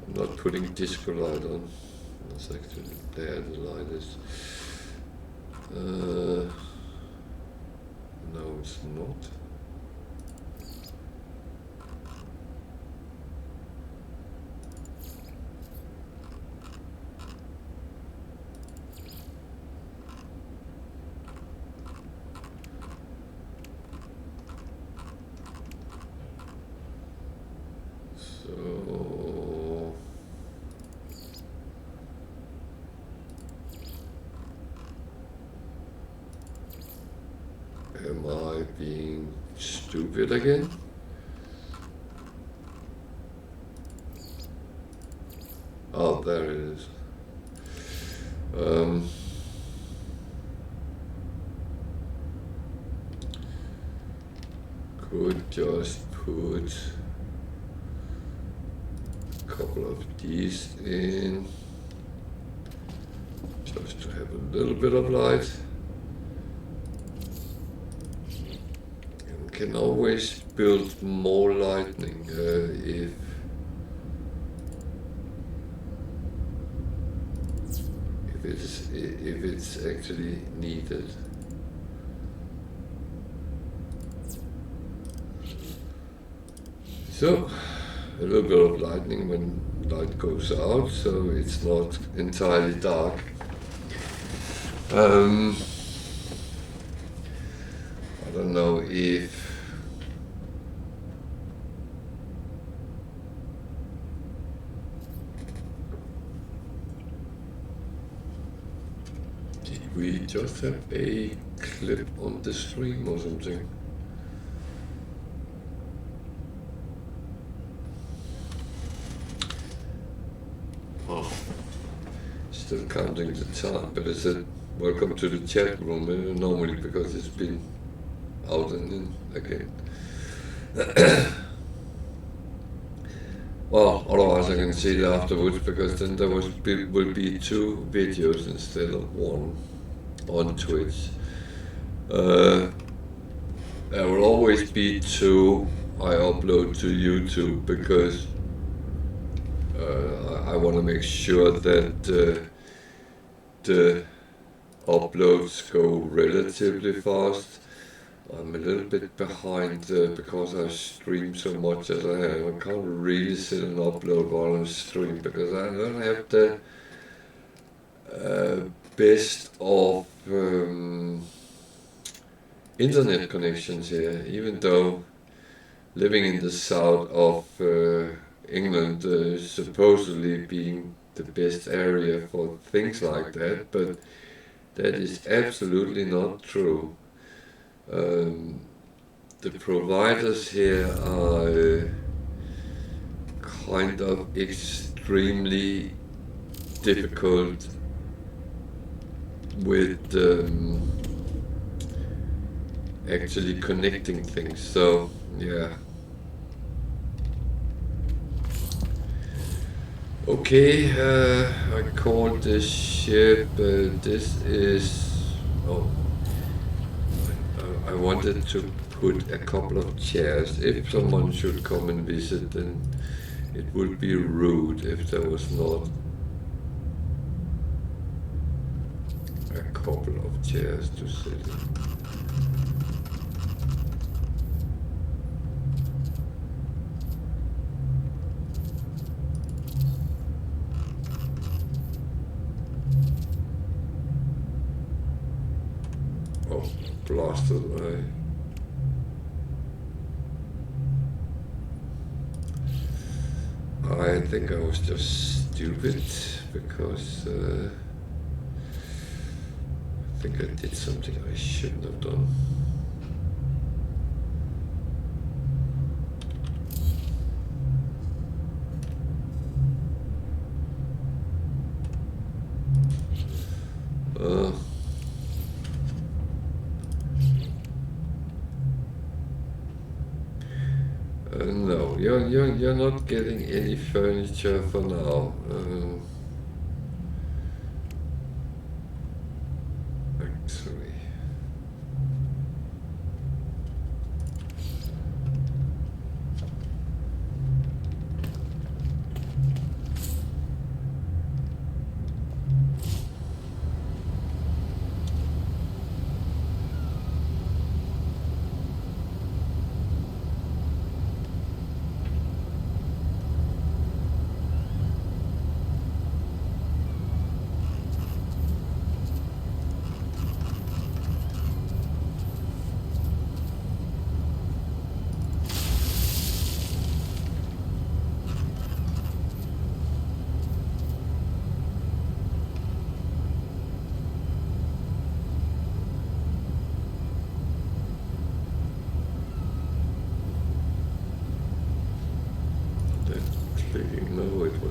A: I'm not putting disco light on. That's actually there the light is. No, it's not. So I being stupid again? Oh, there it is. Could just put a couple of these in, just to have a little bit of light. And can always build more lightning if it's actually needed. So a little bit of lightning when light goes out, so it's not entirely dark. I don't know if we just have a clip on the stream or something. Oh, still counting the time, but it said welcome to the chat room normally because it's been out and in again. Well, otherwise I can see it afterwards because then there will be 2 videos instead of 1 on Twitch. There will always be 2 I upload to YouTube because I want to make sure that the uploads go relatively fast. I'm a little bit behind because I stream so much as I have. I can't really sit and upload while I stream because I don't have the best of internet connections here, even though living in the south of England supposedly being the best area for things like that, but that is absolutely not true. The providers here are kind of extremely difficult with actually connecting things, so yeah. Okay, I called this ship, this is, oh, I wanted to put a couple of chairs. If someone should come and visit, then it would be rude if there was not a couple of chairs to sit in. Oh, blasted away. I think I was just stupid because I think I did something I shouldn't have done. No, you're not getting any furniture for now. Actually,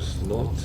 A: was not.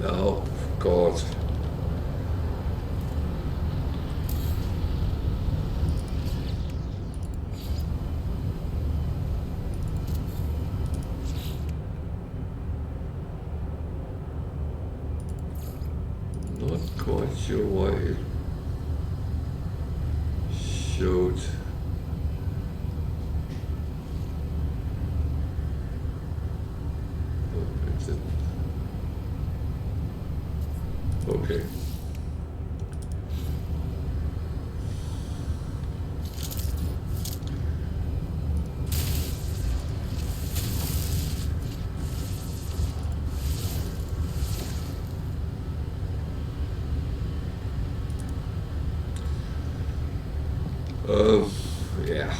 A: Oh, God. Not quite sure why it showed. Oh, it didn't. Okay. Yeah.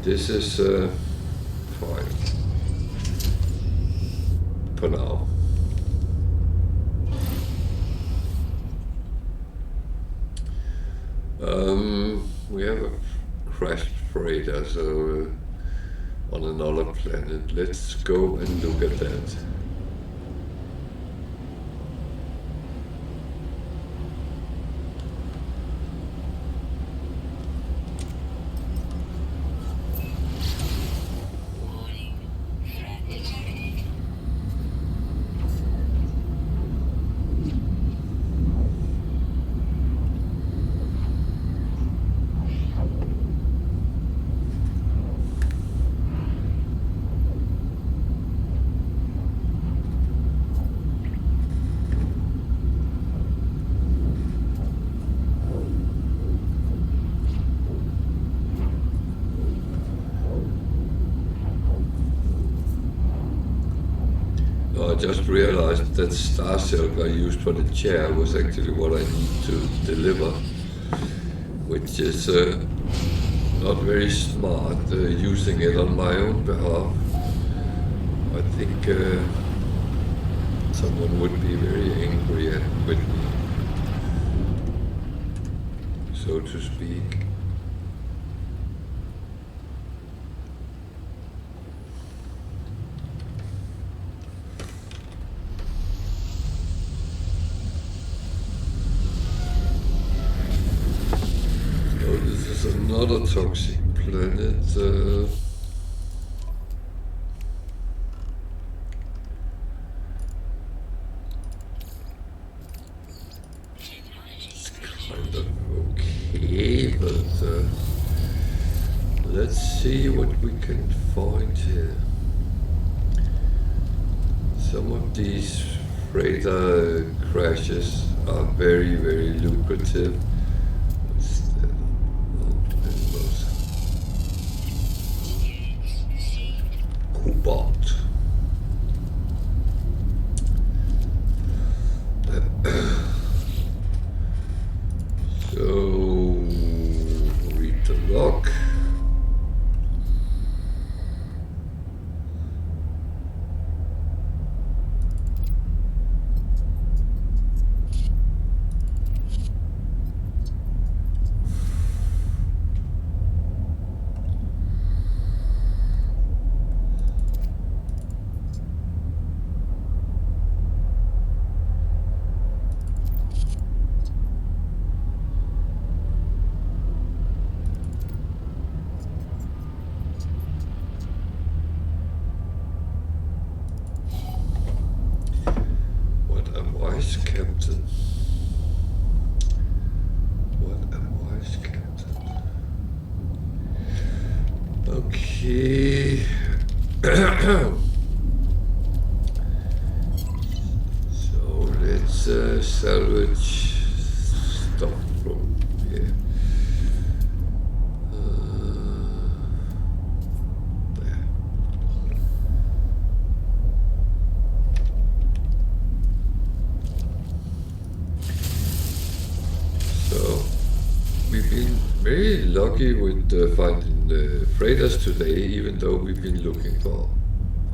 A: This is fine for now. We have a crashed freighter, so on another planet. Let's go and look at that.
B: Warning. Threat detected.
A: I just realized that star silk I used for the chair was actually what I need to deliver, which is not very smart using it on my own behalf. I think someone would be very angry with me, so to speak. Oh, this is another toxic planet. Kind of okay, but let's see what we can find here. Some of these freighter crashes are very, very lucrative. Cobalt. So, read the log. What a wise captain. What a wise captain. Okay. So let's salvage stuff from here. There. So we've been very lucky with finding freighters today, even though we've been looking for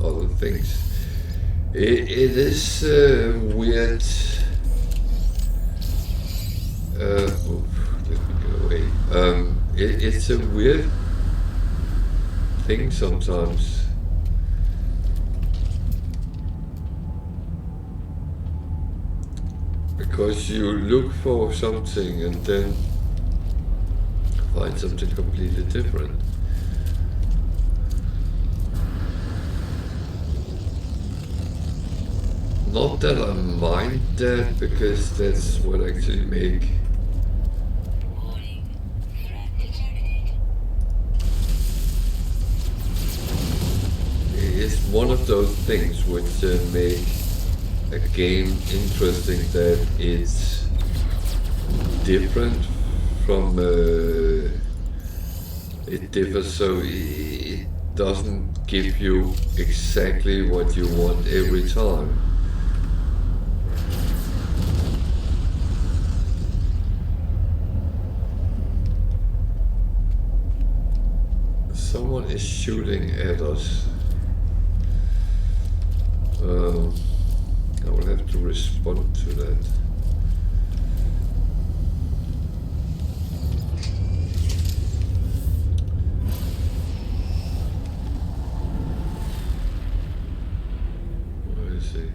A: other things. It is weird. Let me go away. It's a weird thing sometimes. Because you look for something and then find something completely different. Not that I mind that, because that's what actually make
B: Warning. Threat detected.
A: it's one of those things which make a game interesting, that it's different from it differs, so it doesn't give you exactly what you want every time. Someone is shooting at us. I will have to respond to that. Where is he?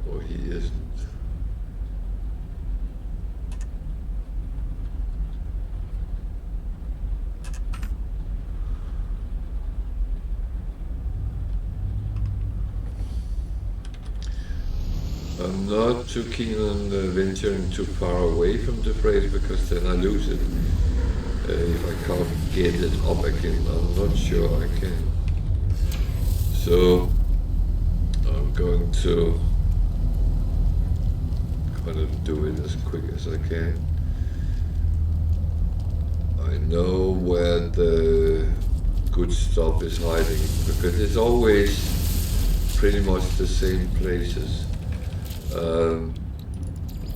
A: Oh, he isn't. I'm not too keen on venturing too far away from the freighter, because then I lose it. If I can't get it up again, I'm not sure I can. So I'm going to kind of do it as quick as I can. I know where the good stuff is hiding, because it's always pretty much the same places.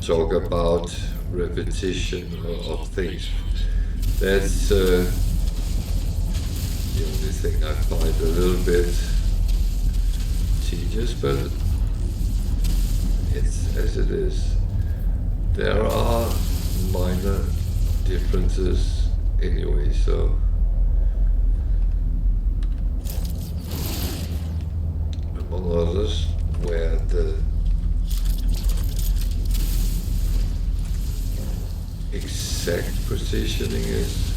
A: Talk about repetition of things. That's the only thing I find a little bit tedious, but it's as it is. There are minor differences anyway, so among others, where the exact positioning is.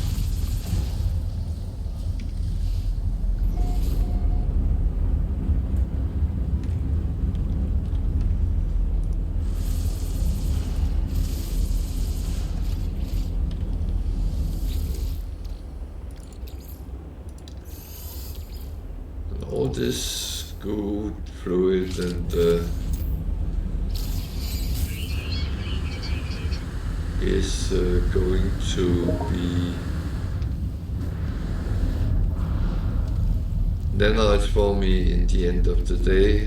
A: And all this good fluid and is going to be nanites for me in the end of the day.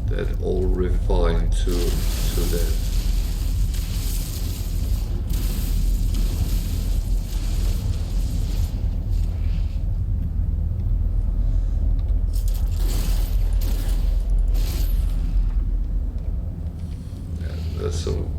A: That all refined to that. And that's all.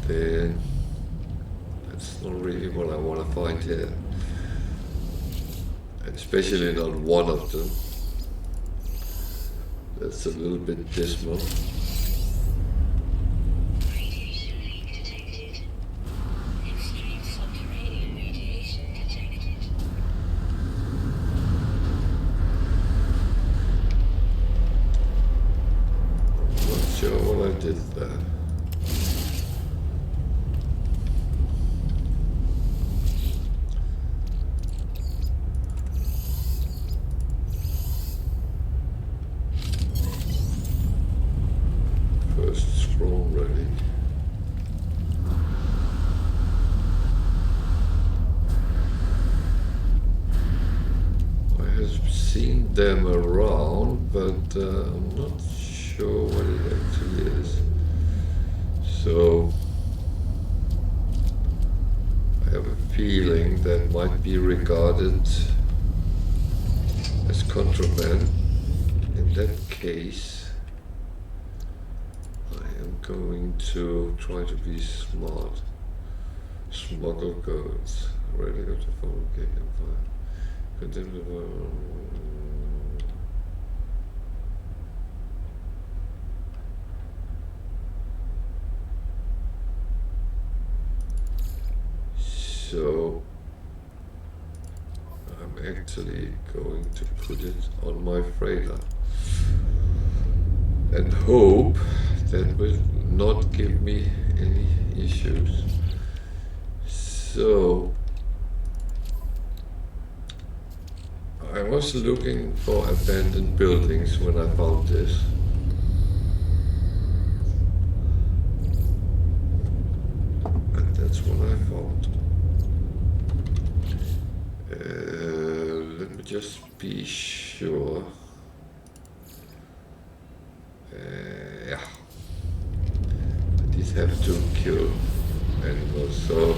A: then that's not really what I want to find here. Especially not one of them. That's a little bit dismal.
B: Radiation leak detected. Extreme subterranean radiation detected.
A: Not sure what I did there. First scroll ready. I have seen them around, but I'm not sure what it actually is. So I have a feeling that might be regarded as contraband. In that case, I am going to try to be smart. Smuggle goods. Ready to phone. Okay, I'm fine. Condemn the So I'm actually going to put it on my freighter and hope that will not give me any issues. So I was looking for abandoned buildings when I found this. And that's what I found. Let me just be sure. Yeah. I did have to kill animals, so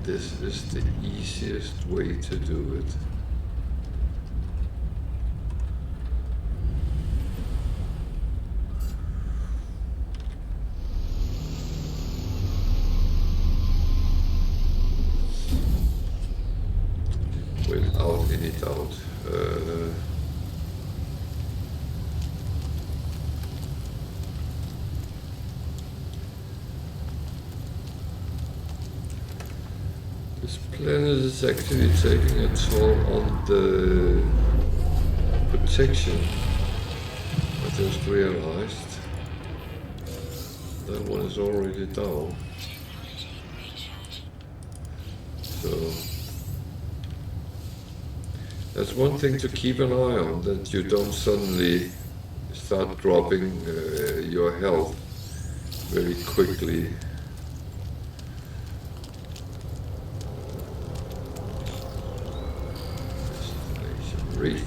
A: this is the easiest way to do it. Without any doubt. This planet is actually taking a toll on the protection. I just realized that one is already down. So that's one thing to keep an eye on, that you don't suddenly start dropping your health very quickly. Destination reached.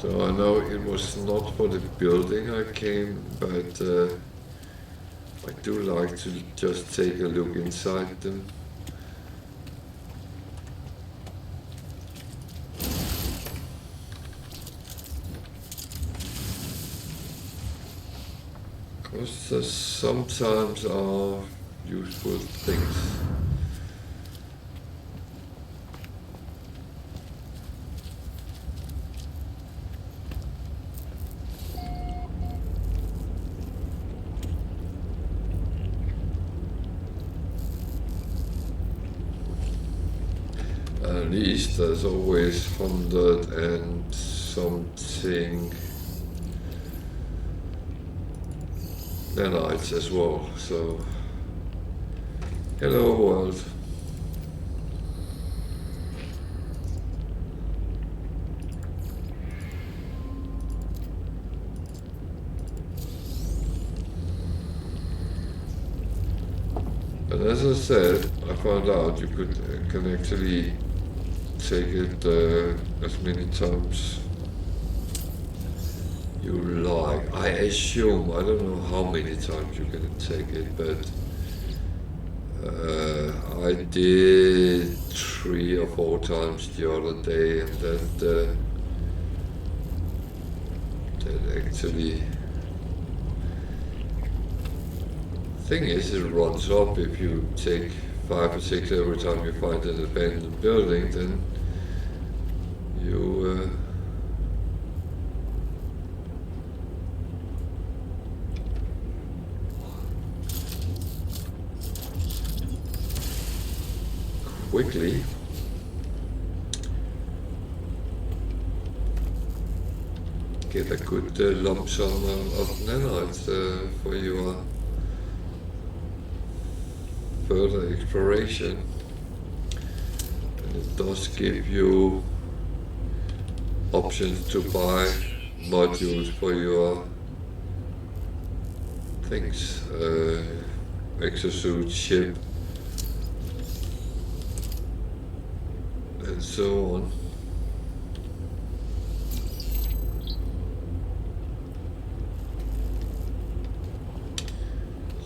A: So I know it was not for the building I came, but I do like to just take a look inside them. Because there sometimes are useful things. At least there's always 100 and something nanites as well, so hello world. And as I said, I found out you can actually take it as many times you like. I assume, I don't know how many times you can take it, but I did 3 or 4 times the other day, and that actually, thing is, it runs up. If you take 5 or 6 every time you find an abandoned building, then you quickly get a good lump sum of nanites for your further exploration. And it does give you options to buy modules for your things, exosuit, ship, and so on.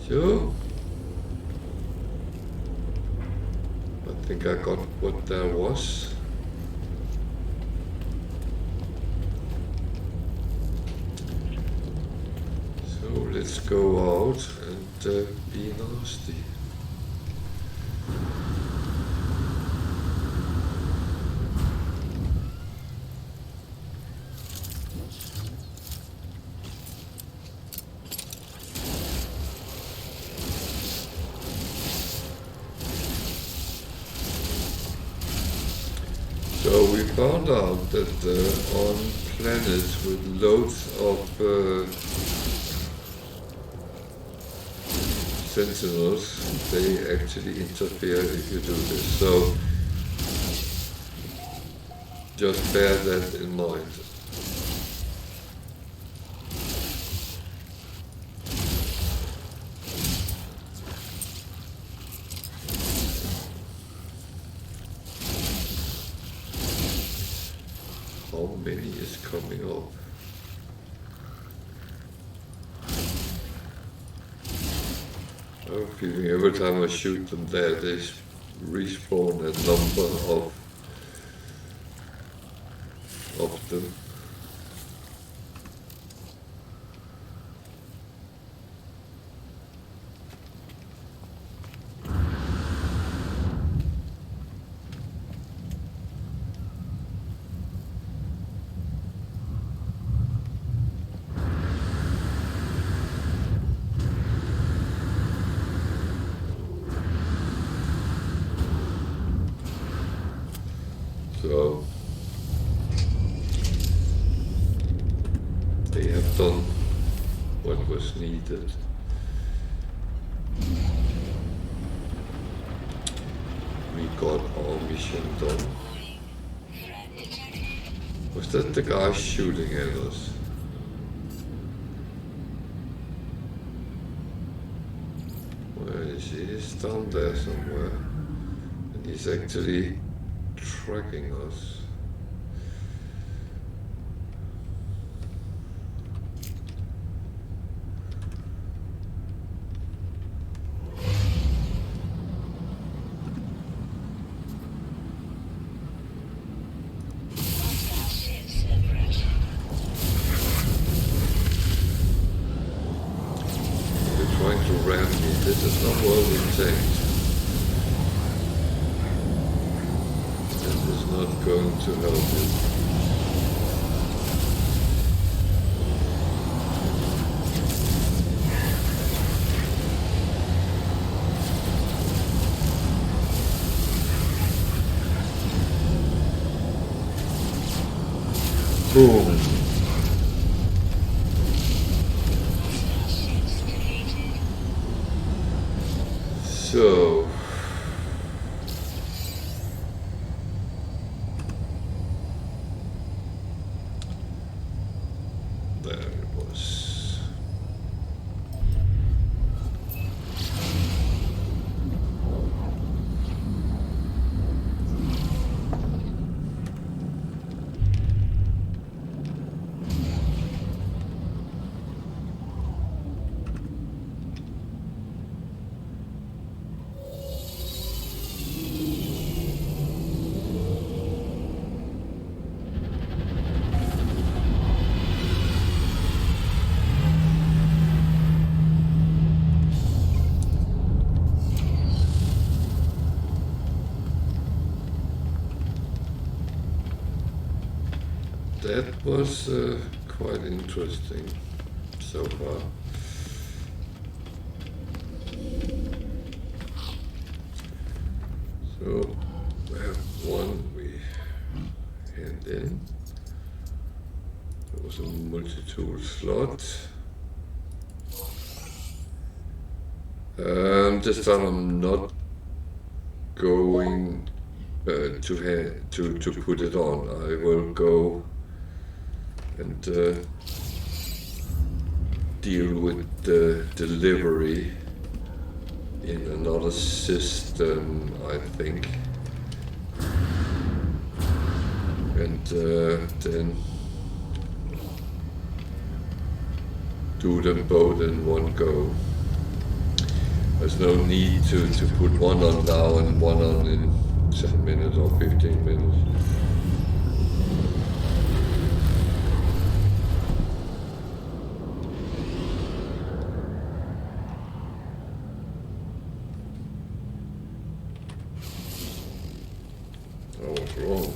A: So I think I got what there was. So let's go out and be nasty. So we found out that on planets with loads of sentinels, they actually interfere if you do this. So just bear that in mind. How many is coming up? I have a feeling every time I shoot them there, they respawn a number of them. So they have done what was needed. We got our mission done. Was that the guy shooting at us? Where is he? He's down there somewhere. And he's actually tracking us. They're trying to ram me. This is not well maintained. Not going to help it. Boom. So there it was. that was quite interesting so far. So we have one we hand in. There was a multi-tool slot. This time I'm not going to put it on. I will go and deal with the delivery in another system, I think, and then do them both in one go. There's no need to put one on now and one on in 10 minutes or 15 minutes. I was wrong.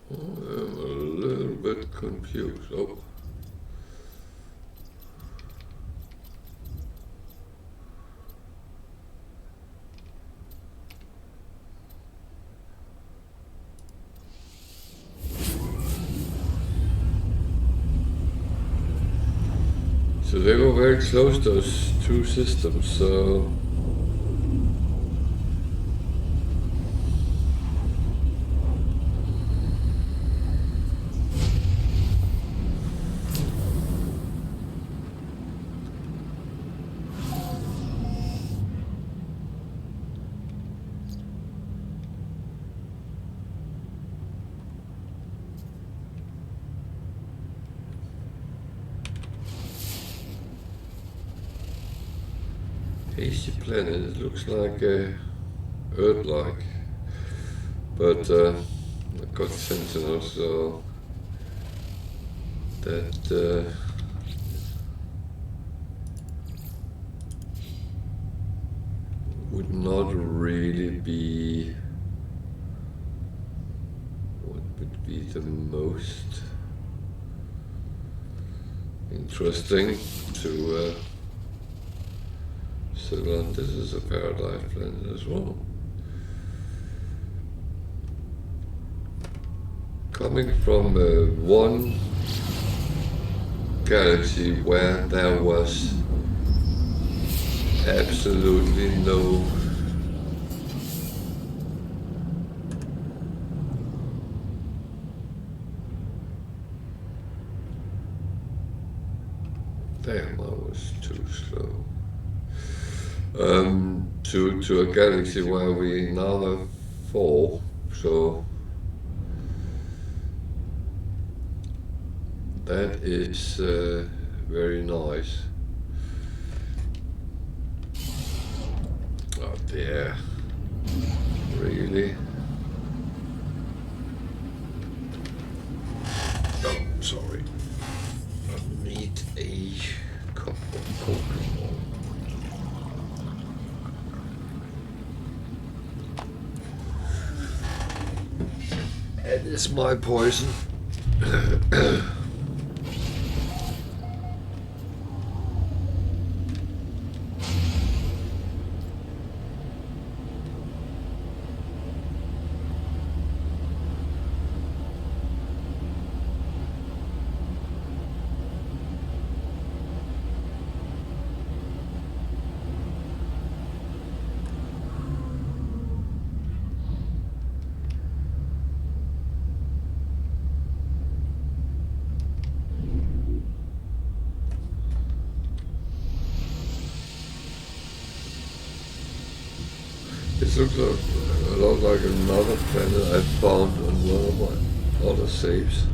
A: I'm a little bit confused. Oh. So they were very close, those two systems, so hazy planet, it looks like Earth-like, but I've got sentinels, so that would not really be what would be the most interesting to settle on. This is a paradise planet as well. Coming from one galaxy where there was absolutely no damn, I was too slow. To a galaxy where we now have 4, so that is very nice. Oh dear, really? Oh, sorry. I need a cup of cocoa. That is my poison. It looks like a lot like another planet I found on one of my other saves.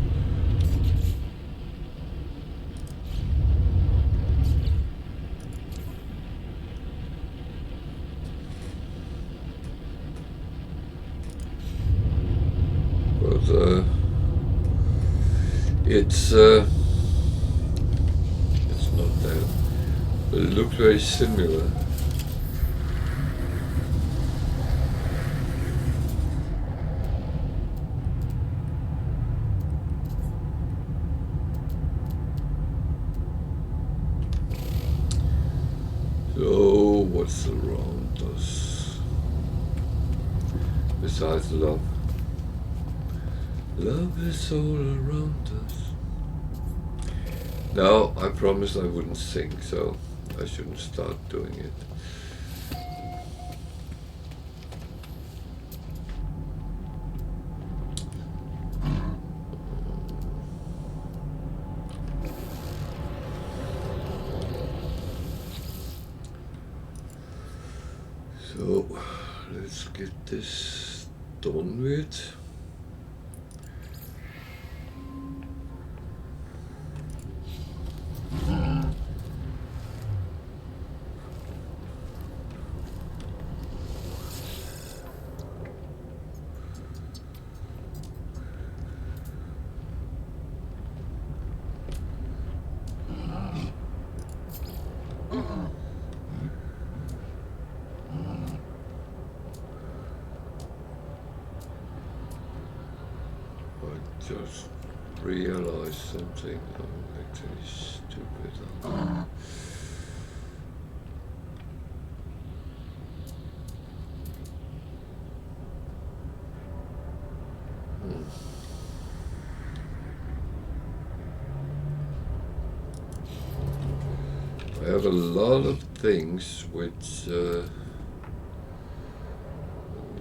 A: But it's not that, but it looks very similar. So what's around us besides love? Love is all around us. Now, I promised I wouldn't sing, so I shouldn't start doing it. So, let's get this done with. Just realized something. I'm actually stupid. I have a lot of things which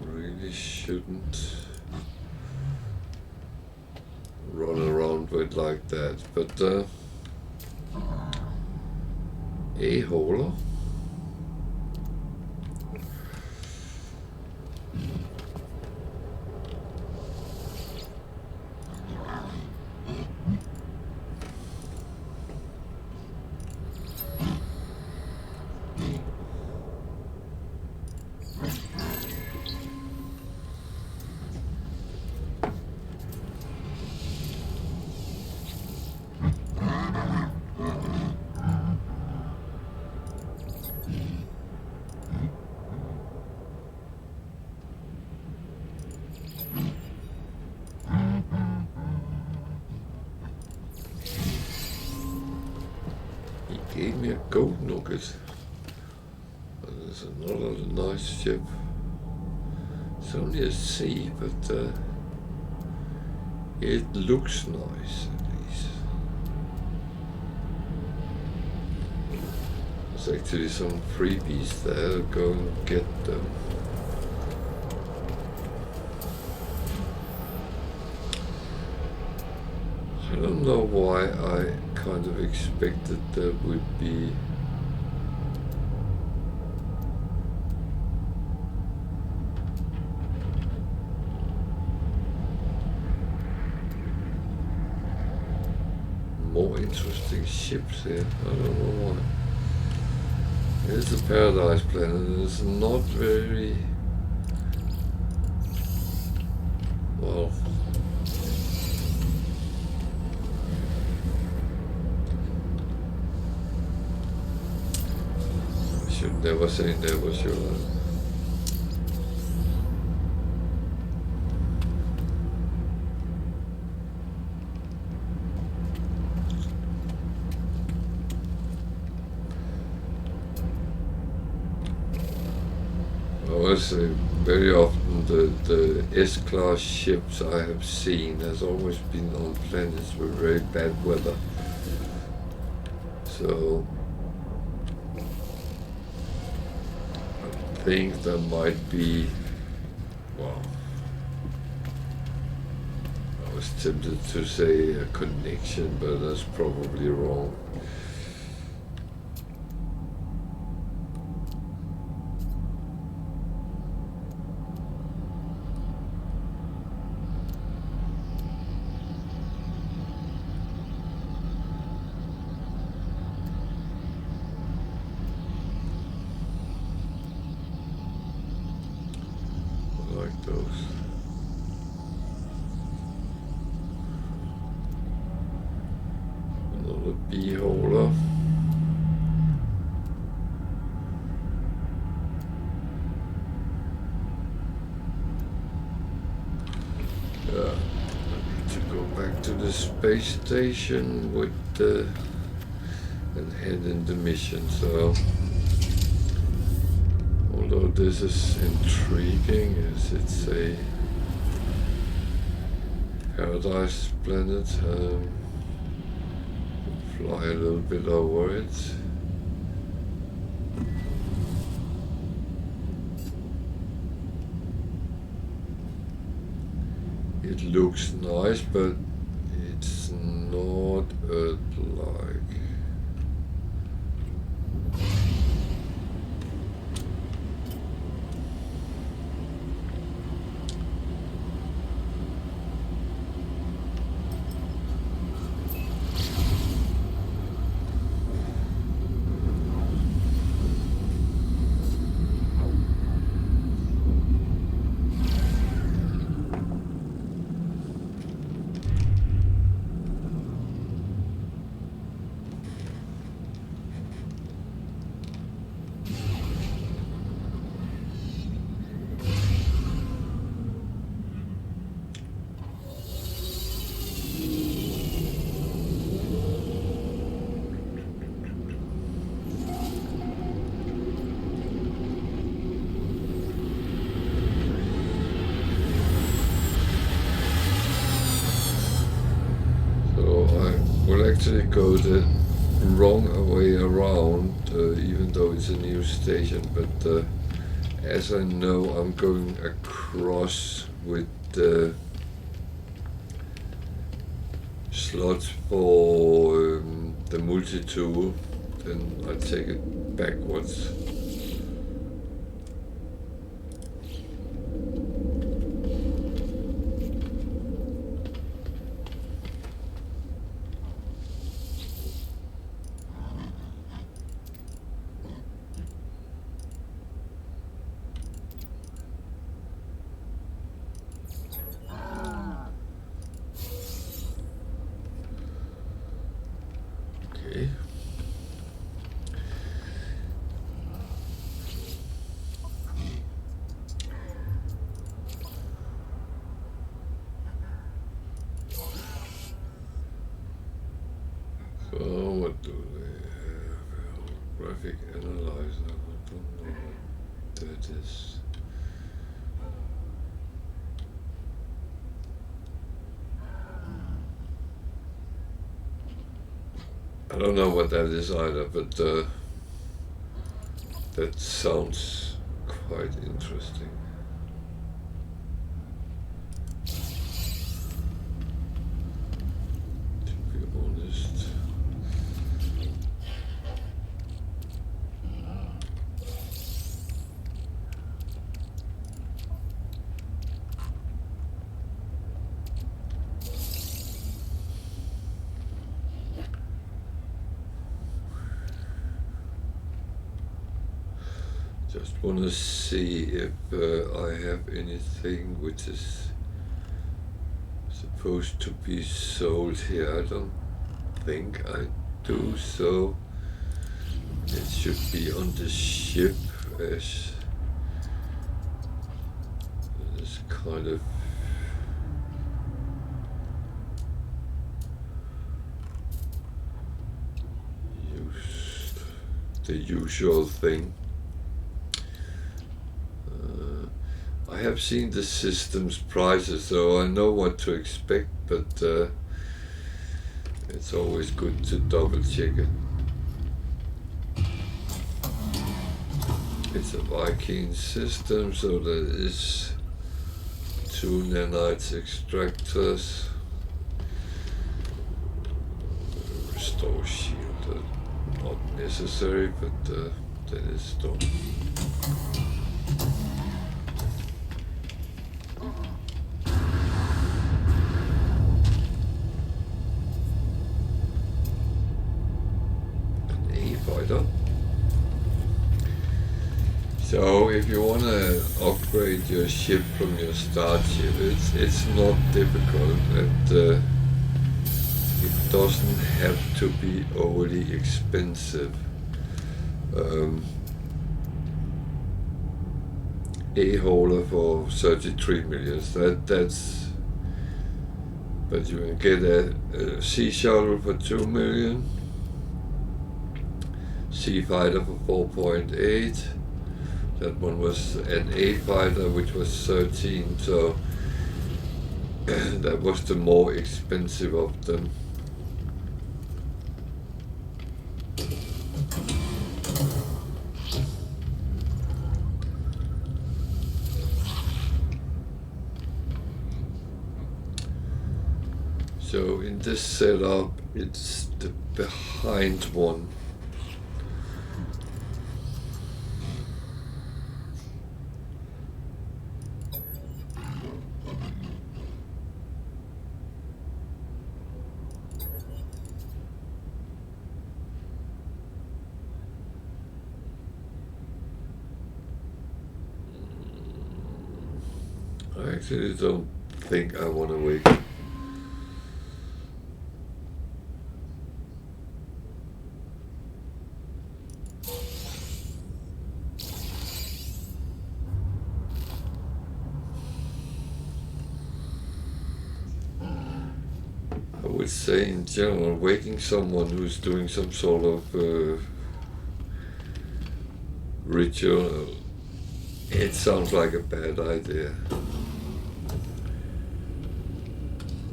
A: really shouldn't run around with like that, but a hauler. Gave me a gold nugget. There's another nice ship. It's only a sea, but it looks nice at least. There's actually some freebies there. Go and get them. I don't know why I kind of expected there would be more interesting ships here. I don't know why. It's a paradise planet and it's not very well. Should never say never, should I? I always say very often the S-class ships I have seen has always been on planets with very bad weather. So I think there might be, well, I was tempted to say a connection, but that's probably wrong. beholder. To go back to the space station with and head in the mission. So, although this is intriguing, as it's a paradise planet, fly a little bit over it. It looks nice, but it's not Earth-like. Actually go the wrong way around, even though it's a new station, but as I know I'm going across with the slots for the multi-tool, then I take it backwards. What do they have? Graphic analyzer. I don't know what that is. I don't know what that is either, but that sounds quite interesting. Just want to see if I have anything which is supposed to be sold here. I don't think I do, so it should be on the ship as this kind of the usual thing. I have seen the system's prices, so I know what to expect, but it's always good to double check it. It's a Viking system, so there is 2 nanites extractors. Restore shield, not necessary, but then it's done. So if you want to upgrade your ship from your start ship, it's not difficult, and it doesn't have to be overly expensive. A holder for 33 millions. That's. But you can get a Sea Shuttle for 2 million. Sea Fighter for 4.8. That one was an A Fighter, which was 13. So that was the more expensive of them. So in this setup, it's the behind one. I actually don't think I want to wake up. I would say in general, waking someone who's doing some sort of ritual, it sounds like a bad idea.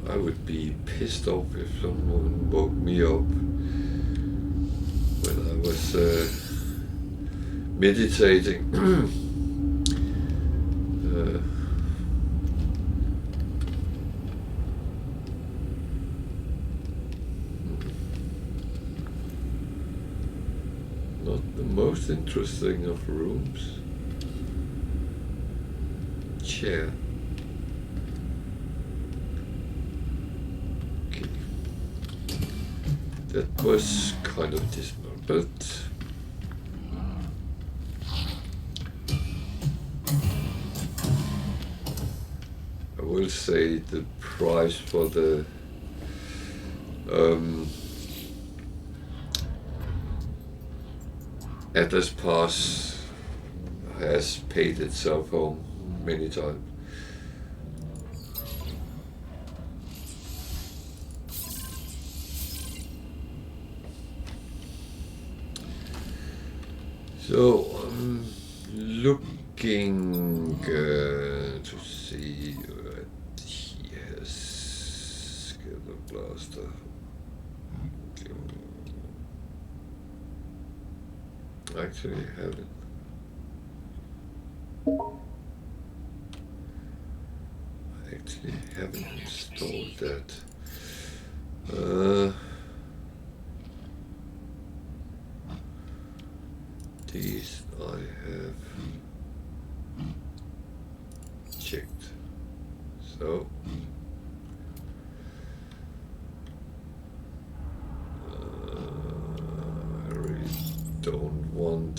A: I would be pissed off if someone woke me up when I was meditating. Not the most interesting of rooms. Chair. Okay. That was kind of dismal, but I will say the price for the Atlas Pass has paid itself home many times. So I'm looking to see what he has. Skeleton Blaster. Actually, I haven't. I actually haven't installed that. These I have checked. So I really don't want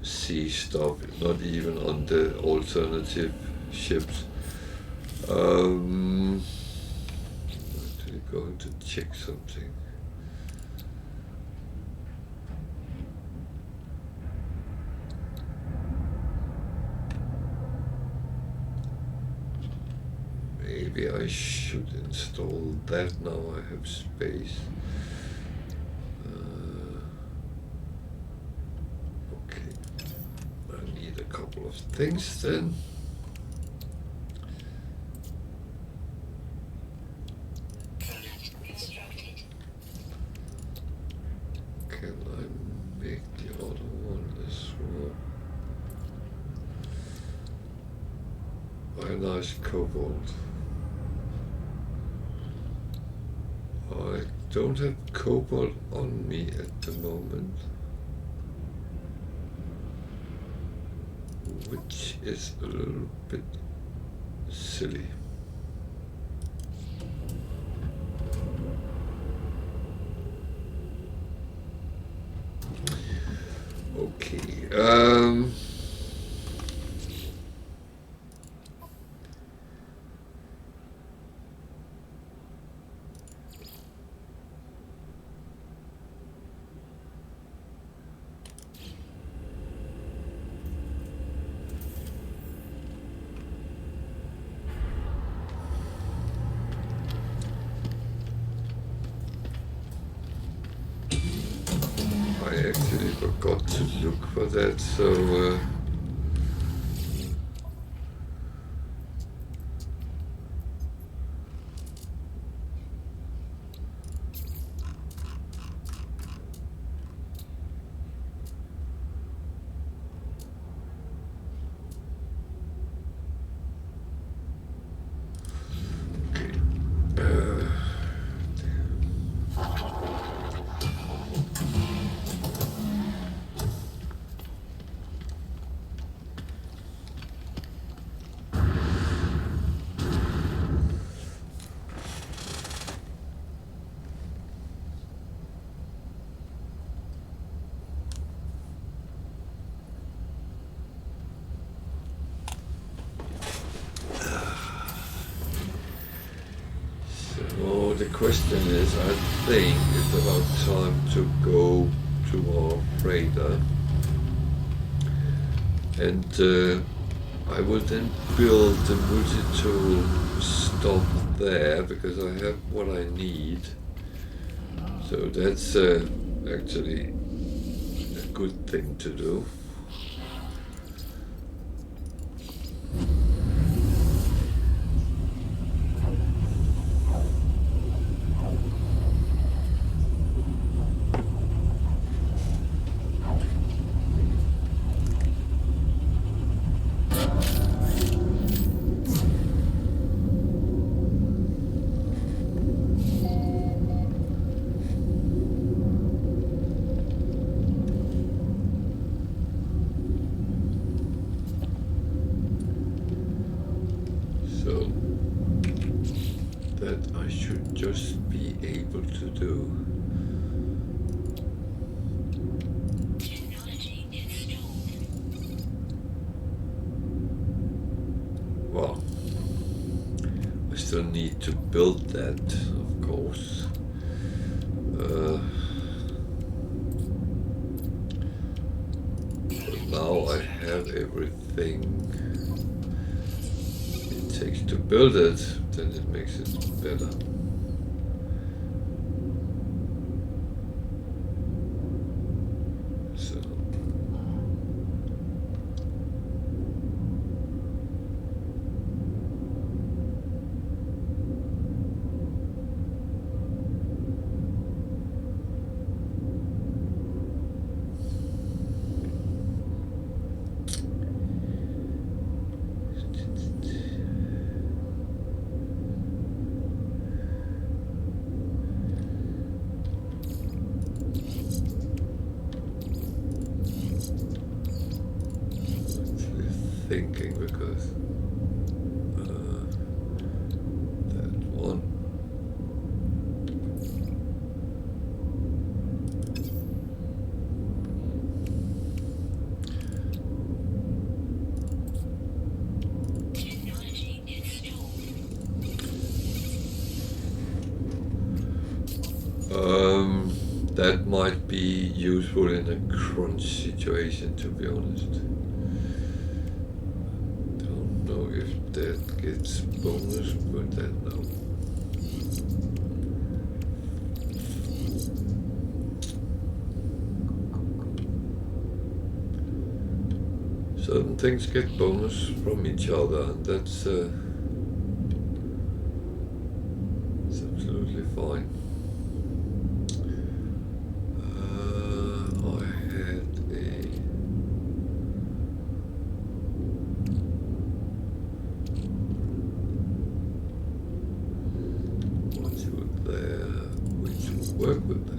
A: sea stuff, not even on the alternative ships. I'm actually going to check something. Maybe I should install that now I have space. Okay, I need a couple of things then. Can I make the other one as well? Ionized cobalt. I don't have cobalt on me at the moment, which is a little bit silly. Okay. forgot to look for that, so so the question is, I think it's about time to go to our freighter, and I will then build the multi-tool stop there because I have what I need. So that's actually a good thing to do. So that I should just be able to do.
B: Technology installed.
A: Well, I still need to build that, of course. But now I have everything it takes to build it, then it makes it better. So thinking because that one.
B: Technology installed.
A: That might be useful in a crunch situation, to be honest. Don't know if that gets bonus, but then no. Certain things get bonus from each other, and that's it's absolutely fine. I had a module there which will work with that.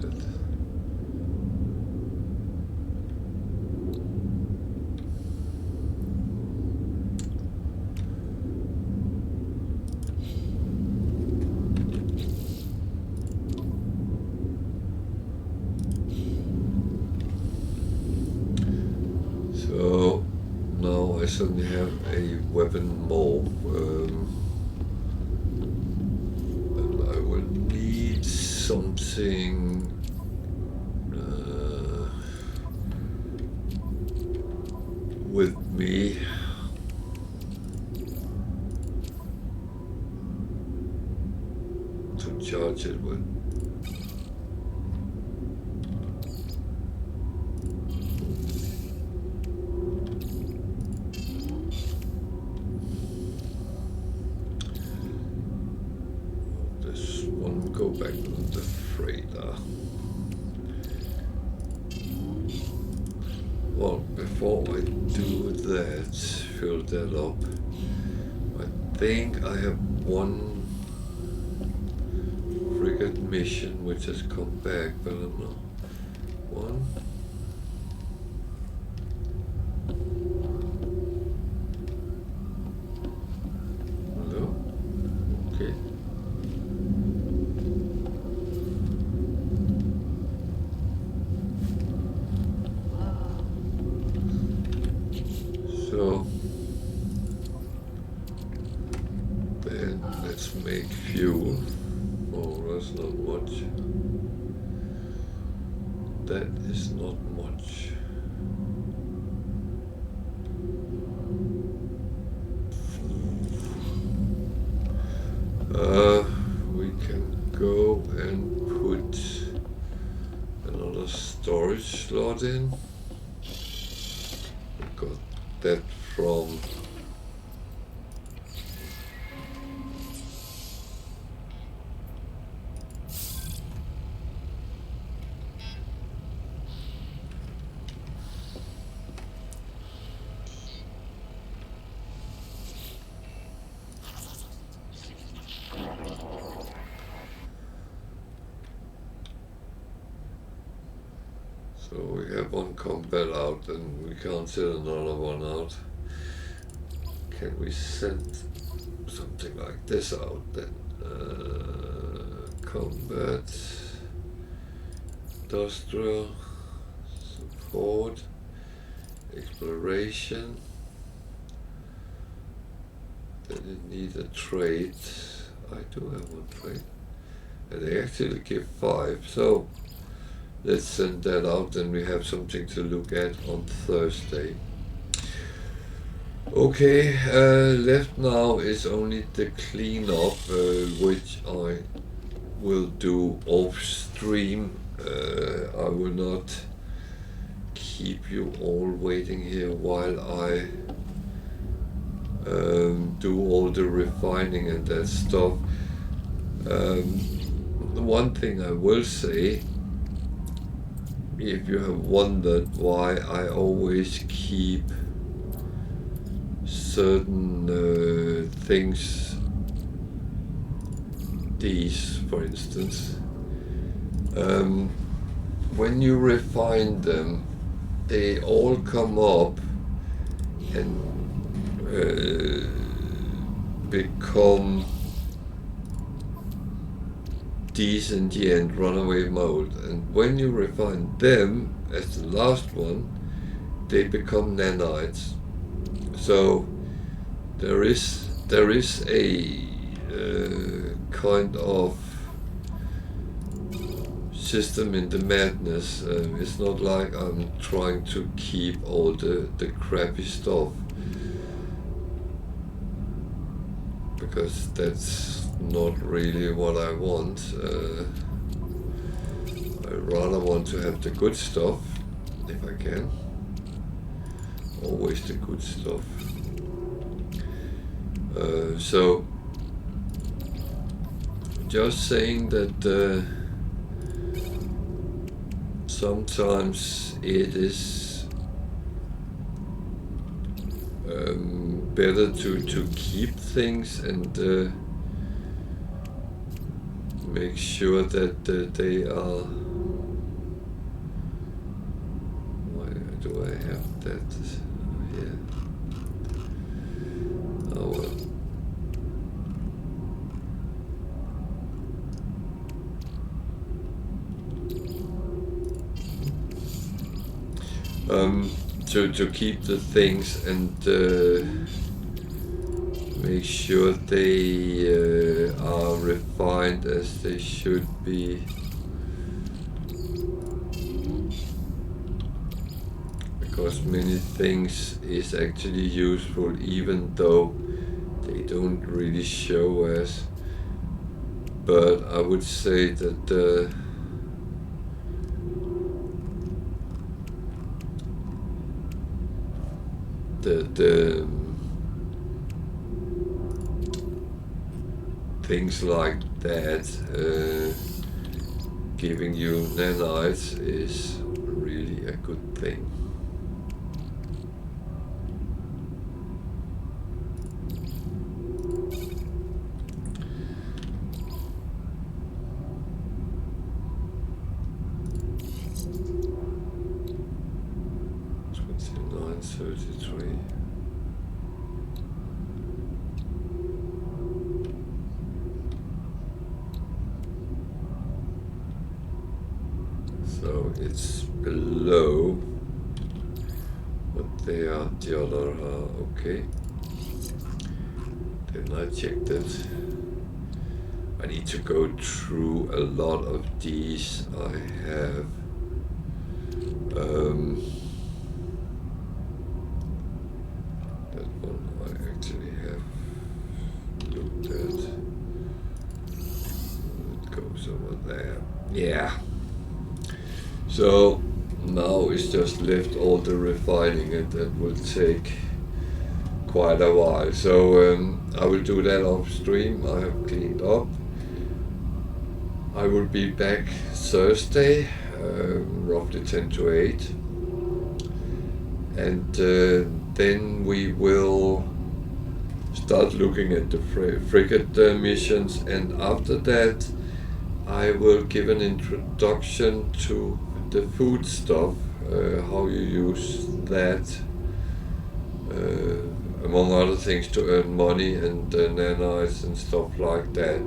A: So now I suddenly have a weapon more, and I will need something with me. To charge it with. one go back on the freighter. Well, before I do that, fill that up, I think I have one frigate mission which has come back, but I don't know. One. Hello? Okay. So then let's make fuel. Oh, that's not much. That is not much. We can go and put another storage slot in. We got that from so we have one combat out and we can't set another one out. Can we send something like this out then? Combat, industrial, support, exploration. Then it needs a trade. I do have one trade. And they actually give 5, so let's send that out and we have something to look at on Thursday. Okay, left now is only the cleanup, which I will do off stream. I will not keep you all waiting here while I do all the refining and that stuff. The one thing I will say, if you have wondered why I always keep certain things, these for instance, when you refine them, they all come up and become decent and runaway mode, and when you refine them as the last one, they become nanites. So there is a kind of system in the madness. It's not like I'm trying to keep all the crappy stuff, because that's not really what I want. I rather want to have the good stuff, if I can. Always the good stuff. So, just saying that sometimes it is better to keep things and make sure that they are. Why do I have that here? Oh well. To keep the things and make sure they are refined as they should be. Because many things is actually useful even though they don't really show us. But I would say that the things like that, giving you nanites is really a good thing. $29.33. So it's below what they are, the other are. Okay. Then I checked it. I need to go through a lot of these. I have that one I actually have looked at. It goes over there. Yeah. So now it's just left all the refining, and that will take quite a while. So I will do that off stream. I have cleaned up. I will be back Thursday, roughly 10 to 8. And then we will start looking at the frigate missions, and after that I will give an introduction to the food stuff, how you use that, among other things, to earn money and nanites and stuff like that.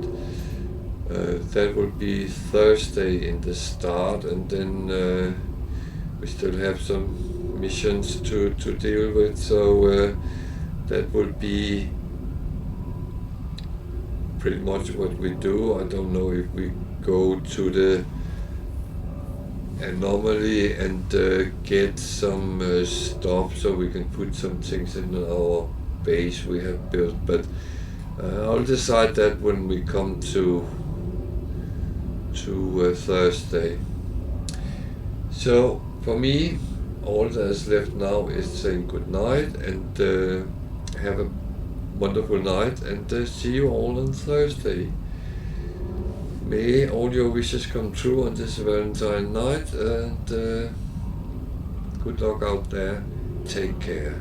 A: That will be Thursday in the start, and then we still have some missions to deal with, so that will be pretty much what we do. I don't know if we go to the anomaly and get some stuff so we can put some things in our base we have built, but I'll decide that when we come to Thursday. So for me, all that is left now is saying good night, and have a wonderful night, and see you all on Thursday. May all your wishes come true on this Valentine night, and good luck out there. Take care.